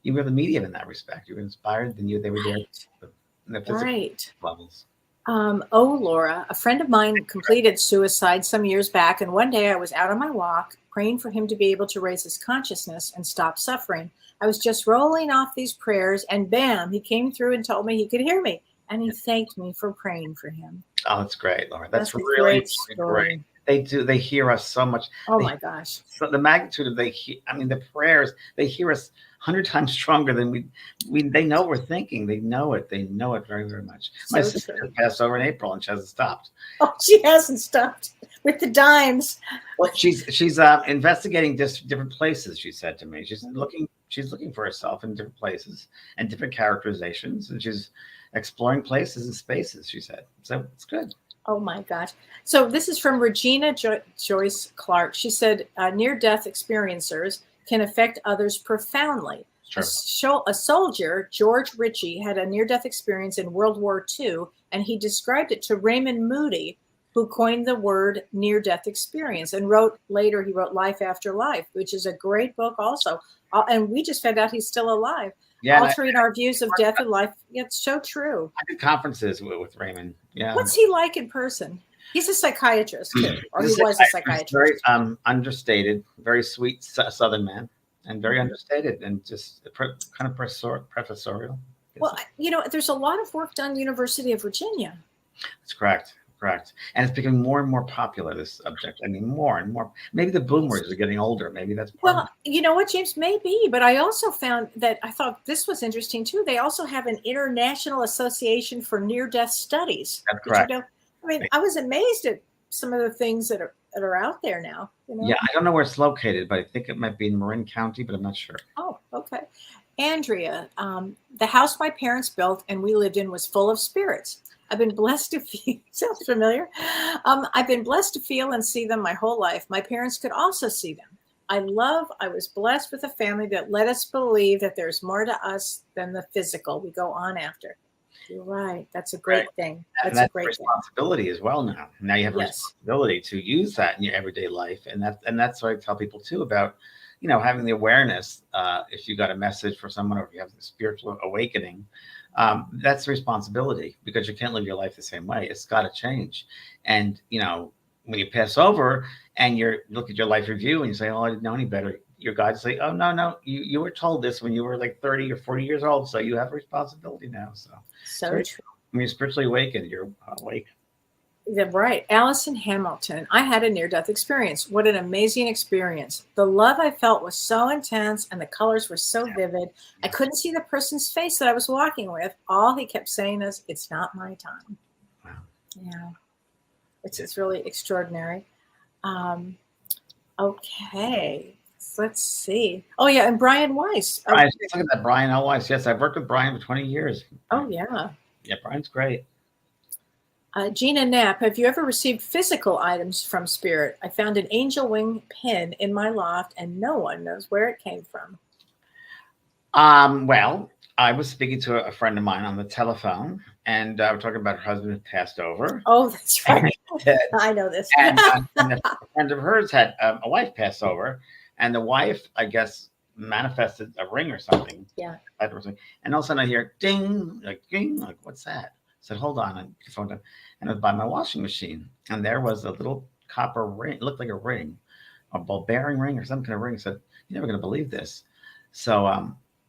you were the medium in that respect. You were inspired, then they were there in the physical levels. Laura, a friend of mine completed suicide some years back, and one day I was out on my walk praying for him to be able to raise his consciousness and stop suffering. I was just rolling off these prayers, and bam, he came through and told me he could hear me. And he thanked me for praying for him. Oh, that's great, Laura. That's really great. They do. They hear us so much. Oh my gosh. So the magnitude of the prayers, they hear us 100 times stronger than they know we're thinking. They know it. They know it very, very much. My sister passed over in April and she hasn't stopped. Oh, she hasn't stopped with the dimes. Well, she's investigating different places, she said to me. She's looking for herself in different places and different characterizations, and she's exploring places and spaces, she said. So it's good. Oh my gosh. So this is from Regina Joyce Clark. She said, near-death experiencers can affect others profoundly. Sure. A soldier, George Ritchie, had a near-death experience in World War II, and he described it to Raymond Moody, who coined the word near-death experience, and he wrote Life After Life, which is a great book also. And we just found out he's still alive. Yeah, altering our views of death and life. It's so true. I did conferences with Raymond. Yeah. What's he like in person? He's a psychiatrist too, or he was a psychiatrist. Very understated, very sweet Southern man, and very understated, and just kind of professorial. Well, there's a lot of work done at University of Virginia. That's correct. And it's becoming more and more popular, this subject. I mean, more and more. Maybe the boomers are getting older. Maybe that's part of it. You know what, James? Maybe. But I also found that I thought this was interesting, too. They also have an International Association for Near-Death Studies. That's correct. I mean, I was amazed at some of the things that that are out there now. You know? Yeah, I don't know where it's located, but I think it might be in Marin County, but I'm not sure. Oh, okay. Andrea, the house my parents built and we lived in was full of spirits. I've been blessed to feel, sounds familiar. I've been blessed to feel and see them my whole life. My parents could also see them. I was blessed with a family that let us believe that there's more to us than the physical we go on after. You're right. That's a great thing. And That's a that's great responsibility as well now. Now you have a Yes. responsibility to use that in your everyday life. And that's what I tell people too about, having the awareness, if you got a message for someone or if you have the spiritual awakening, that's responsibility because you can't live your life the same way. It's got to change. And, when you pass over and you look at your life review and you say, oh, I didn't know any better. Your guides say, oh, no, you were told this when you were like 30 or 40 years old. So you have a responsibility now. So true. When you're spiritually awakened, you're awake. Yeah, right. Allison Hamilton. I had a near-death experience. What an amazing experience. The love I felt was so intense and the colors were so vivid. I couldn't see the person's face that I was walking with. All he kept saying is, it's not my time. Wow. Yeah. It's really extraordinary. Okay. Let's see. Oh, yeah. And Brian Weiss. Brian, look at that, Brian L. Weiss. Yes, I've worked with Brian for 20 years. Oh, yeah. Yeah, Brian's great. Gina Knapp, have you ever received physical items from spirit? I found an angel wing pin in my loft and no one knows where it came from. Well, I was speaking to a friend of mine on the telephone and we're talking about her husband who passed over. Oh, that's right. I know this. and a friend of hers had a wife pass over and the wife, I guess, manifested a ring or something. Yeah. And all of a sudden I hear ding, like ding, like what's that? I said, hold on, I phoned up, and it was by my washing machine. And there was a little copper ring, it looked like a ring, a ball bearing ring or some kind of ring. I said, you're never going to believe this. So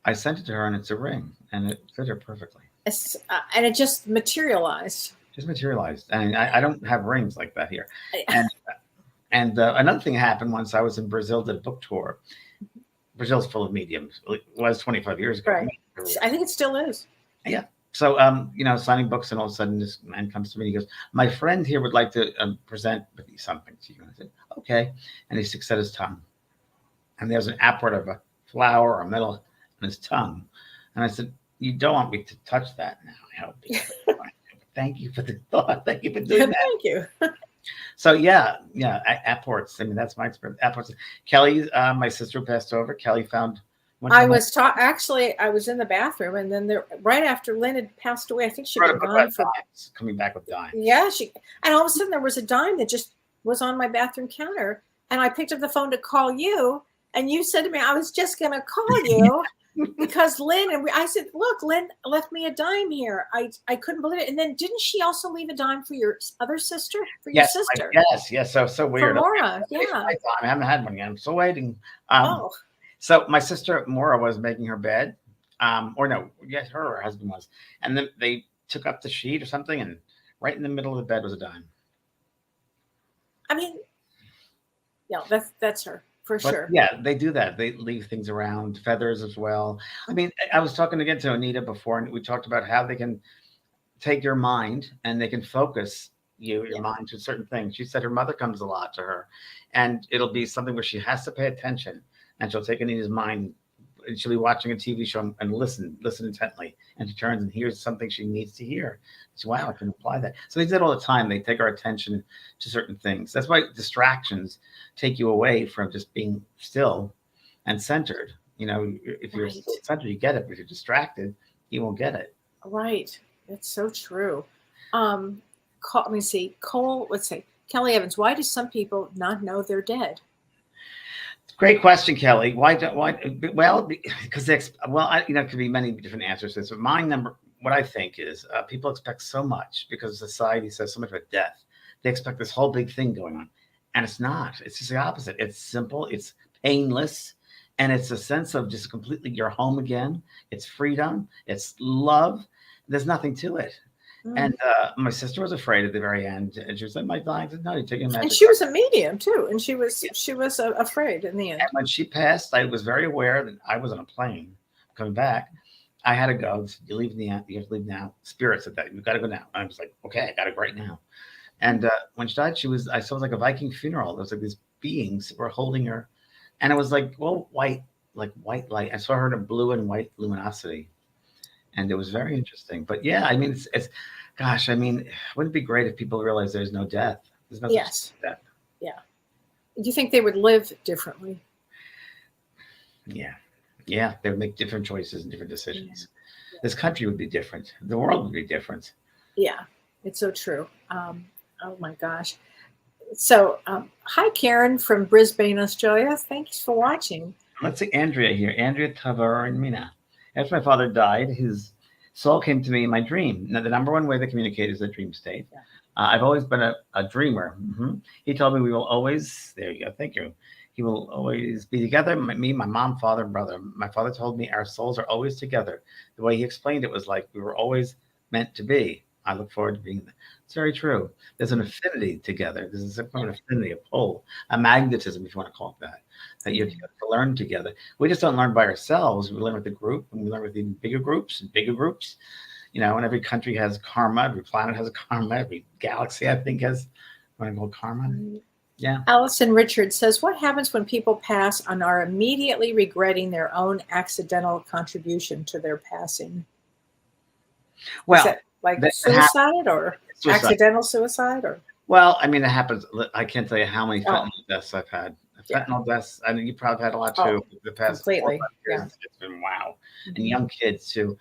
I sent it to her and it's a ring and it fit her perfectly. And it just materialized. Just materialized. And I don't have rings like that here. And another thing happened once I was in Brazil, did a book tour. Brazil's full of mediums. It was 25 years ago. Right. I think it still is. Yeah. So, signing books, and all of a sudden this man comes to me and he goes, my friend here would like to present something to you. And I said, okay. And he sticks out his tongue. And there's an apart of a flower or metal on his tongue. And I said, you don't want me to touch that now, I hope. Thank you for the thought. Thank you for doing that. Thank you. So, apports. I mean, that's my experience. Apports. Kelly, my sister who passed over, Kelly found... I was in the bathroom, and then right after Lynn had passed away, I think she'd been gone for coming back with dime. Yeah, and all of a sudden there was a dime that just was on my bathroom counter, and I picked up the phone to call you, and you said to me, "I was just going to call you because Lynn." And I said, "Look, Lynn left me a dime here." I couldn't believe it. And then didn't she also leave a dime for your other sister? Your sister? Yes. So weird. For Maura, yeah. I haven't had one yet. I'm still waiting. Oh. So my sister Maura was making her bed, her or her husband was, and then they took up the sheet or something, and right in the middle of the bed was a dime. I mean, yeah, that's her for sure. Yeah, they do that. They leave things around, feathers as well. I mean, I was talking again to Anita before, and we talked about how they can take your mind and they can focus your mind to certain things. She said her mother comes a lot to her, and it'll be something where she has to pay attention. And she'll take Anita's mind, and she'll be watching a TV show and listen intently. And she turns and hears something she needs to hear. So, wow, I can apply that. So they did all the time. They take our attention to certain things. That's why distractions take you away from just being still and centered. If you're centered, you get it. But if you're distracted, you won't get it. Right. That's so true. Let me see. Cole, let's say, Kelly Evans, why do some people not know they're dead? Great question, Kelly. Why? Well, because it could be many different answers to this. But what I think is people expect so much because society says so much about death. They expect this whole big thing going on, and it's not. It's just the opposite. It's simple. It's painless, and it's a sense of just completely you're home again. It's freedom. It's love. There's nothing to it. And my sister was afraid at the very end, and she was like, "My dying." I said, "No, you're taking a magic." And she was a medium too, and she was afraid in the end. And when she passed, I was very aware that I was on a plane coming back. I had to go. You leave now. You have to leave now. Spirit said that you've got to go now. I was like, "Okay, I got to go right now." And when she died, I saw it was like a Viking funeral. There was like these beings that were holding her, and it was like, well, white, like white light. I saw her in a blue and white luminosity, and it was very interesting. But yeah, I mean, it's gosh, I mean, wouldn't it be great if people realize there's no death? There's no such Yes. thing as death. Yeah. Do you think they would live differently? Yeah, yeah, they would make different choices and different decisions. Yeah. This country would be different. The world would be different. Yeah, it's so true. Oh my gosh. So, hi, Karen from Brisbane, Australia. Thanks for watching. Let's see Andrea here. Andrea Tavarnina. After my father died, his soul came to me in my dream. Now, the number one way to communicate is a dream state. Yeah. I've always been a dreamer. Mm-hmm. He told me we will always, there you go, thank you. He will always be together, me, my mom, father, and brother. My father told me our souls are always together. The way he explained it was like we were always meant to be. I look forward to being there. It's very true. There's an affinity together. There's a kind of affinity, a pull, a magnetism, if you want to call it that you have to learn together. We just don't learn by ourselves. We learn with the group, and we learn with even bigger groups and bigger groups. You know, and every country has karma. Every planet has a karma. Every galaxy, I think, has what I call karma. Yeah. Allison Richards says, what happens when people pass and are immediately regretting their own accidental contribution to their passing? Well, like suicide or accidental suicide, or? Well, I mean, it happens. I can't tell you how many fentanyl deaths I've had. Fentanyl deaths. I mean, you probably had a lot too. The past 4 years, it's been wow, and young kids too.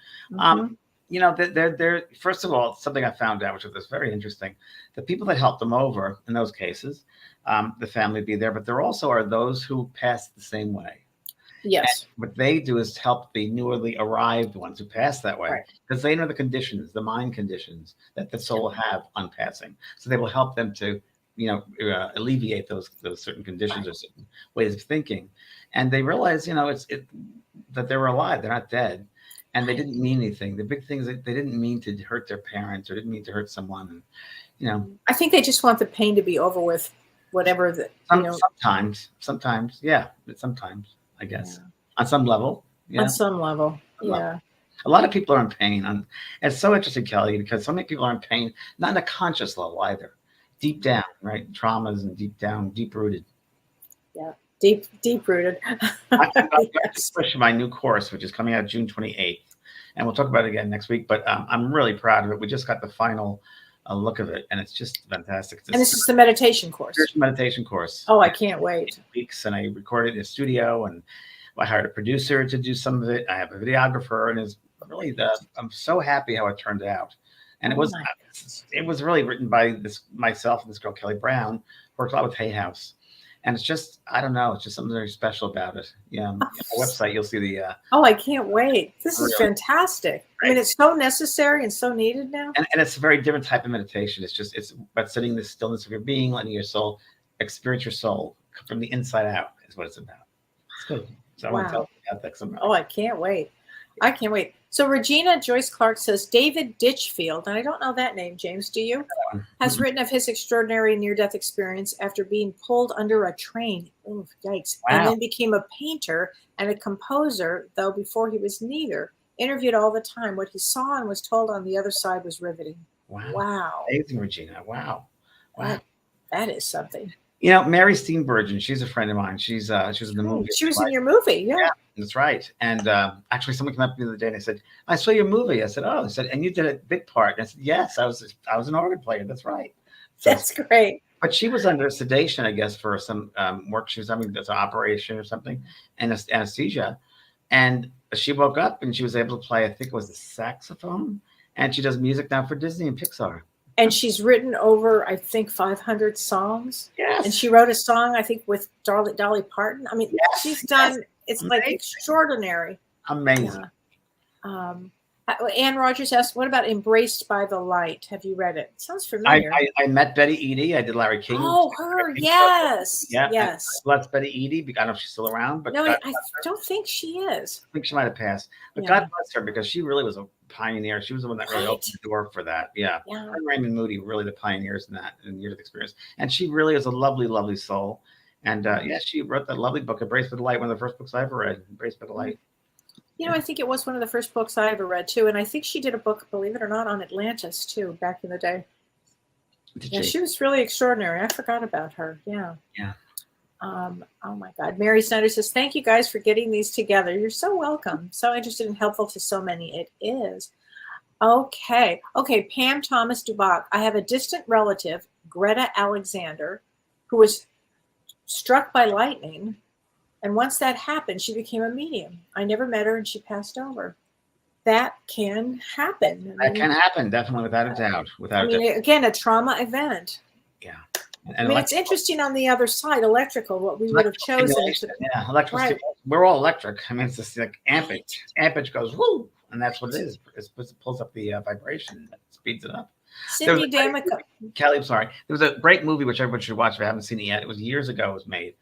You know, they're first of all, something I found out, which was very interesting. The people that helped them over in those cases, the family would be there, but there also are those who pass the same way. Yes. And what they do is help the newly arrived ones who pass that way, because they know the conditions, the mind conditions that the soul have on passing. So they will help them to, you know, alleviate those certain conditions or certain ways of thinking. And they realize, you know, that they were alive, they're not dead, and they didn't mean anything. The big thing is that they didn't mean to hurt their parents or didn't mean to hurt someone. And, you know, I think they just want the pain to be over with, whatever the. Sometimes, yeah, but sometimes. I guess on some level. Yeah. On some level. Yeah. A lot of people are in pain. And it's so interesting, Kelly, because so many people are in pain, not in a conscious level either. Deep down, right? Traumas and deep down, deep rooted. Yeah. Deep rooted. I'm pushing my new course, which is coming out June 28th. And we'll talk about it again next week. But I'm really proud of it. We just got the final look of it, and it's just fantastic. And this is the meditation course. Meditation course. Oh, I can't wait. Weeks, and I recorded in a studio, and I hired a producer to do some of it. I have a videographer, and it's really I'm so happy how it turned out. And it was really written by myself and this girl Kelly Brown, worked a lot with Hay House. And it's just, I don't know, it's just something very special about it. Yeah, on the website you'll see the. Oh, I can't wait! This is fantastic. Right. I mean, it's so necessary and so needed now. And it's a very different type of meditation. It's about sitting in the stillness of your being, letting your soul experience your soul from the inside out. Is what it's about. It's good. So I want to tell you about that. Oh, I can't wait! I can't wait. So Regina Joyce Clark says David Ditchfield, and I don't know that name, James, do you? Has written of his extraordinary near-death experience after being pulled under a train. Oh, yikes. Wow. And then became a painter and a composer, though before he was neither. Interviewed all the time. What he saw and was told on the other side was riveting. Wow. Amazing, Regina. Wow. That is something. You know, Mary Steenburgen, she's a friend of mine. She was in the movie. She was in your movie, yeah. That's right. And actually, someone came up to me the other day and I said, "I saw your movie." I said, "Oh," I said, "and you did a big part." And I said, "Yes, I was an organ player." That's right. So, that's great. But she was under sedation, I guess, for some work she was having, that's an operation or something, and anesthesia. And she woke up and she was able to play, I think it was the saxophone, and she does music now for Disney and Pixar. And she's written over, I think, 500 songs. Yes. And she wrote a song, I think, with Dolly Parton. I mean, she's done, it's like extraordinary. Amazing. Ann Rogers asked, what about Embraced by the Light? Have you read it? It sounds familiar. I met Betty Eadie. I did Larry King. Oh, her. Yes. Yeah. Yes. That's Betty Eadie. I don't know if she's still around. But no, I don't think she is. I think she might have passed. But God bless her, because she really was a pioneer. She was the one that really opened the door for that. Yeah. And Raymond Moody, really the pioneers in that and years of experience. And she really is a lovely, lovely soul. And she wrote that lovely book, Embraced by the Light, one of the first books I ever read, Embraced by the Light. You know, I think it was one of the first books I ever read, too. And I think she did a book, believe it or not, on Atlantis, too, back in the day. Yeah, she was really extraordinary. I forgot about her. Yeah. Yeah. Oh my God. Mary Snyder says, thank you guys for getting these together. You're so welcome. So interested and helpful to so many. It is. Okay. Pam Thomas Dubach. I have a distant relative, Greta Alexander, who was struck by lightning. And once that happened, she became a medium. I never met her and she passed over. That can happen. That can happen, definitely, without a doubt. Again, a trauma event. Yeah. And it's interesting on the other side, electrical, what we would have chosen. Yeah, electrical. Right. We're all electric. I mean, it's just like ampage. Ampage goes, woo, and that's what it is. It pulls up the vibration, it speeds it up. Cindy D'Amico. Kelly, I'm sorry. There was a great movie which everyone should watch if I haven't seen it yet. It was years ago. It was made.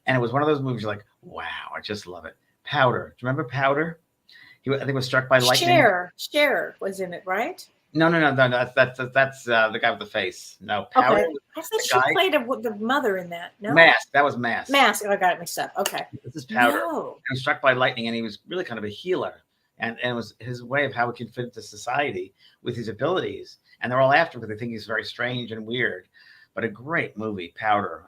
And it was one of those movies you're like, wow, I just love it. Powder. Do you remember Powder? I think was struck by lightning. Cher was in it, right? No. That's the guy with the face. No, Powder. Okay. I thought she played the mother in that. No, Mask. That was Mask. Mask. Oh, I got it mixed up. Okay. This is Powder. No. He was struck by lightning, and he was really kind of a healer, and it was his way of how he could fit into society with his abilities. And they're all after him because they think he's very strange and weird. But a great movie, Powder.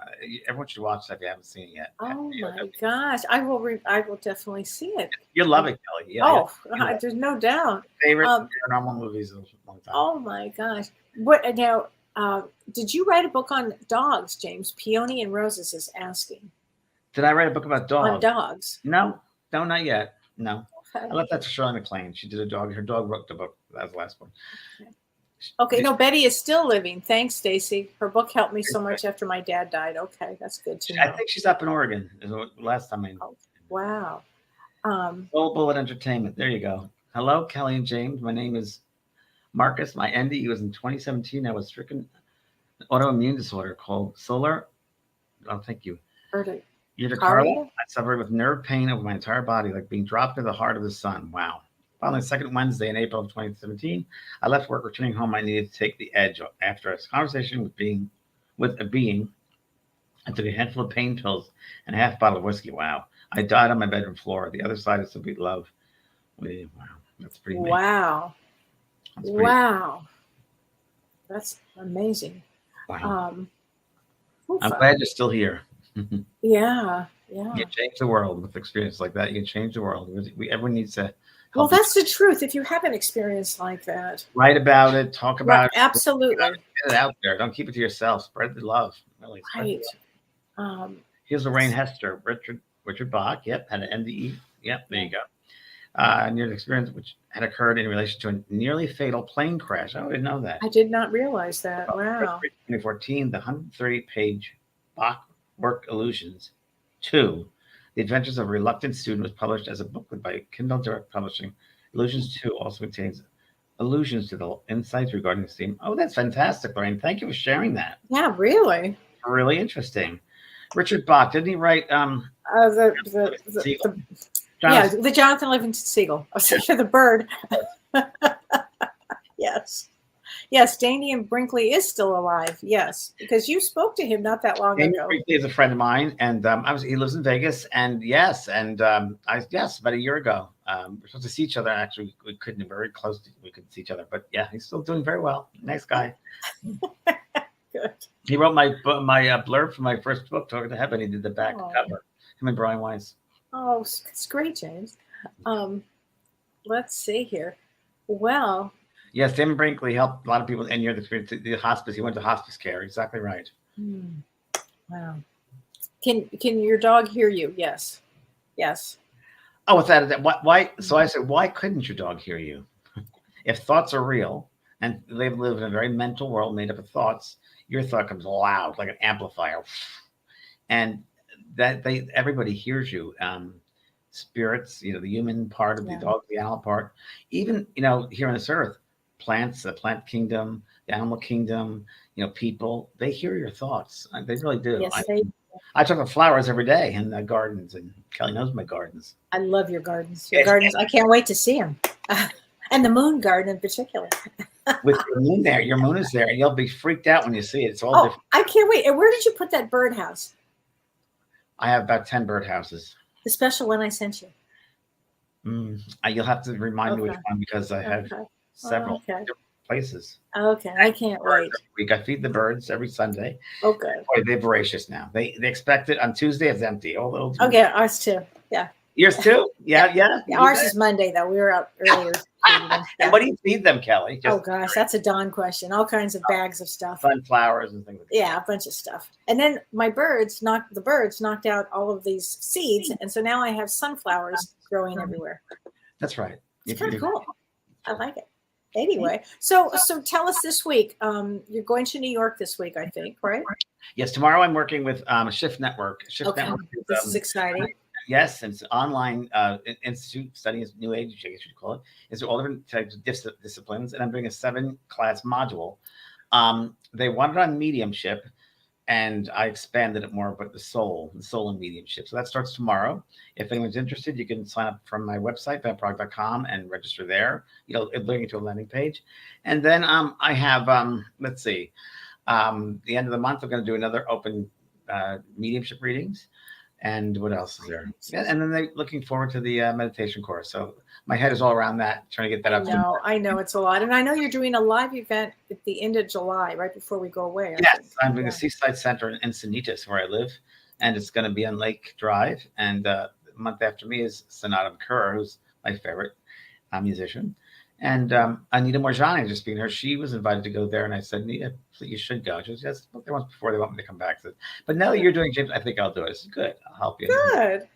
Everyone should watch that if you haven't seen it yet. Oh my gosh, I will definitely see it. You'll love it, Kelly. Yeah. There's no doubt. Favorite paranormal movies of a long time. Oh my gosh! What now? Did you write a book on dogs, James? Peony and Roses is asking. Did I write a book about dogs? On dogs? No, not yet. No. Okay. I left that to Shirley MacLaine. She did a dog. Her dog wrote the book. That was the last one. Okay. No, Betty is still living. Thanks, Stacy. Her book helped me so much after my dad died. Okay, that's good to know. I think she's up in Oregon. Is the last time I know. Wow. Gold Bullet Entertainment. There you go. Hello, Kelly and James. My name is Marcus. My NDE was in 2017. I was stricken an autoimmune disorder called solar. Oh, thank you. Urticaria. I suffered with nerve pain over my entire body, like being dropped into the heart of the sun. Wow. Finally, the second Wednesday in April of 2017, I left work. Returning home, I needed to take the edge. After a conversation with a being, I took a handful of pain pills and a half bottle of whiskey. Wow. I died on my bedroom floor. The other side is sweet love. Wow. That's pretty amazing. Wow. Wow. That's amazing. Wow. I'm glad you're still here. Yeah. You change the world with experience like that. You can change the world. Everyone needs to. Well, that's the truth. If you have an experience like that, write about it, talk about it. Absolutely. Get it out there. Don't keep it to yourself. Spread the love. Really. Right. Here's Lorraine Hester. Richard Bach. Yep. Had an NDE. Yep. There you go. Near the experience which had occurred in relation to a nearly fatal plane crash. I didn't know that. I did not realize that. Wow. 2014, the 130-page Bach work Illusions 2. The Adventures of a Reluctant Student was published as a booklet by Kindle Direct Publishing. Illusions 2 also contains allusions to the insights regarding the theme. Oh, that's fantastic, Lorraine. Thank you for sharing that. Yeah, really. Really interesting. Richard Bach, didn't he write the Jonathan Livingston Seagull. I was thinking the bird. Yes, Damian Brinkley is still alive. Yes, because you spoke to him not that long ago. Brinkley is a friend of mine, and he lives in Vegas. And about a year ago, we're supposed to see each other. Actually, we couldn't. We were very close. We couldn't see each other, but yeah, he's still doing very well. Nice guy. Good. He wrote my blurb for my first book, Talking to Heaven. He did the back cover. Him and Brian Weiss. Oh, it's great, James. Let's see here. Well. Yes, Tim Brinkley helped a lot of people in your experience. The hospice. He went to hospice care. Exactly right. Wow. Can your dog hear you? Yes. Oh, without that. Why? So I said, why couldn't your dog hear you? If thoughts are real and they live in a very mental world made up of thoughts, your thought comes loud like an amplifier, and everybody hears you. Spirits, the human part of the dog, the animal part, even here on this earth. Plants, the plant kingdom, the animal kingdom, people, they hear your thoughts. They really do. Yes, I talk about flowers every day in the gardens, and Kelly knows my gardens. I love your gardens. Gardens, I can't wait to see them. And the moon garden in particular. With your moon there, your moon is there, and you'll be freaked out when you see it. It's all different. I can't wait. And where did you put that birdhouse? I have about 10 birdhouses. The special one I sent you. You'll have to remind me which one because I have several. places. Okay, I can't wait. I feed the birds every Sunday. Okay. Boy, they're voracious now. They expect it on Tuesday. It's empty. All little. Okay, ours too. Yeah. Yours too? Yeah. Ours is Monday though. We were out earlier. Yeah. And what do you feed them, Kelly? Oh gosh, that's a Dawn question. All kinds of bags of stuff. Sunflowers and things like that. Yeah, a bunch of stuff. And then the birds knocked out all of these seeds, and so now I have sunflowers growing everywhere. That's right. It's kind of cool. I like it. Anyway, so tell us this week. You're going to New York this week, I think, right? Yes. Tomorrow I'm working with Shift Network. Network this is exciting. Yes, and it's an online institute studying new age, I guess you'd call it. It's all different types of disciplines, and I'm doing a 7-class module. They wanted on mediumship, and I expanded it more, but the soul and mediumship. So that starts tomorrow. If anyone's interested, you can sign up from my website, benprog.com, and register there. It'll bring you to a landing page. And then I have, the end of the month, I'm going to do another open mediumship readings. And what else is there? Yeah, and then they're looking forward to the meditation course. So my head is all around that, trying to get that up. I know it's a lot. And I know you're doing a live event at the end of July, right before we go away. Yes, I'm doing a Seaside Center in Encinitas, where I live. And it's going to be on Lake Drive. And the month after me is Sonata Kerr, who's my favorite musician. And Anita Morjani just being her. She was invited to go there. And I said, Anita, you should go. She was just there once before they want me to come back. So, but now that you're doing James, I think I'll do it. It's good. I'll help you. Good.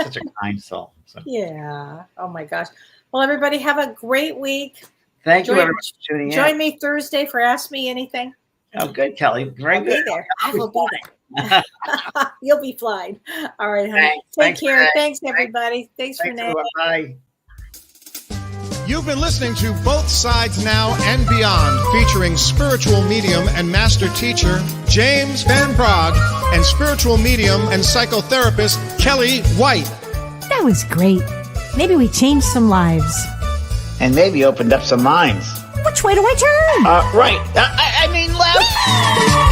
Such a kind soul. So. Yeah. Oh my gosh. Well, everybody have a great week. Thank you everyone for tuning in. Join me Thursday for Ask Me Anything. Oh, good, Kelly. Very good. Be there. I will be there. You'll be flying. All right, honey. Take care. Thanks, everybody. Thanks Renee. Bye. You've been listening to Both Sides Now and Beyond, featuring spiritual medium and master teacher James Van Praagh and spiritual medium and psychotherapist Kelly White. That was great. Maybe we changed some lives. And maybe opened up some minds. Which way do I turn? Right. I mean left.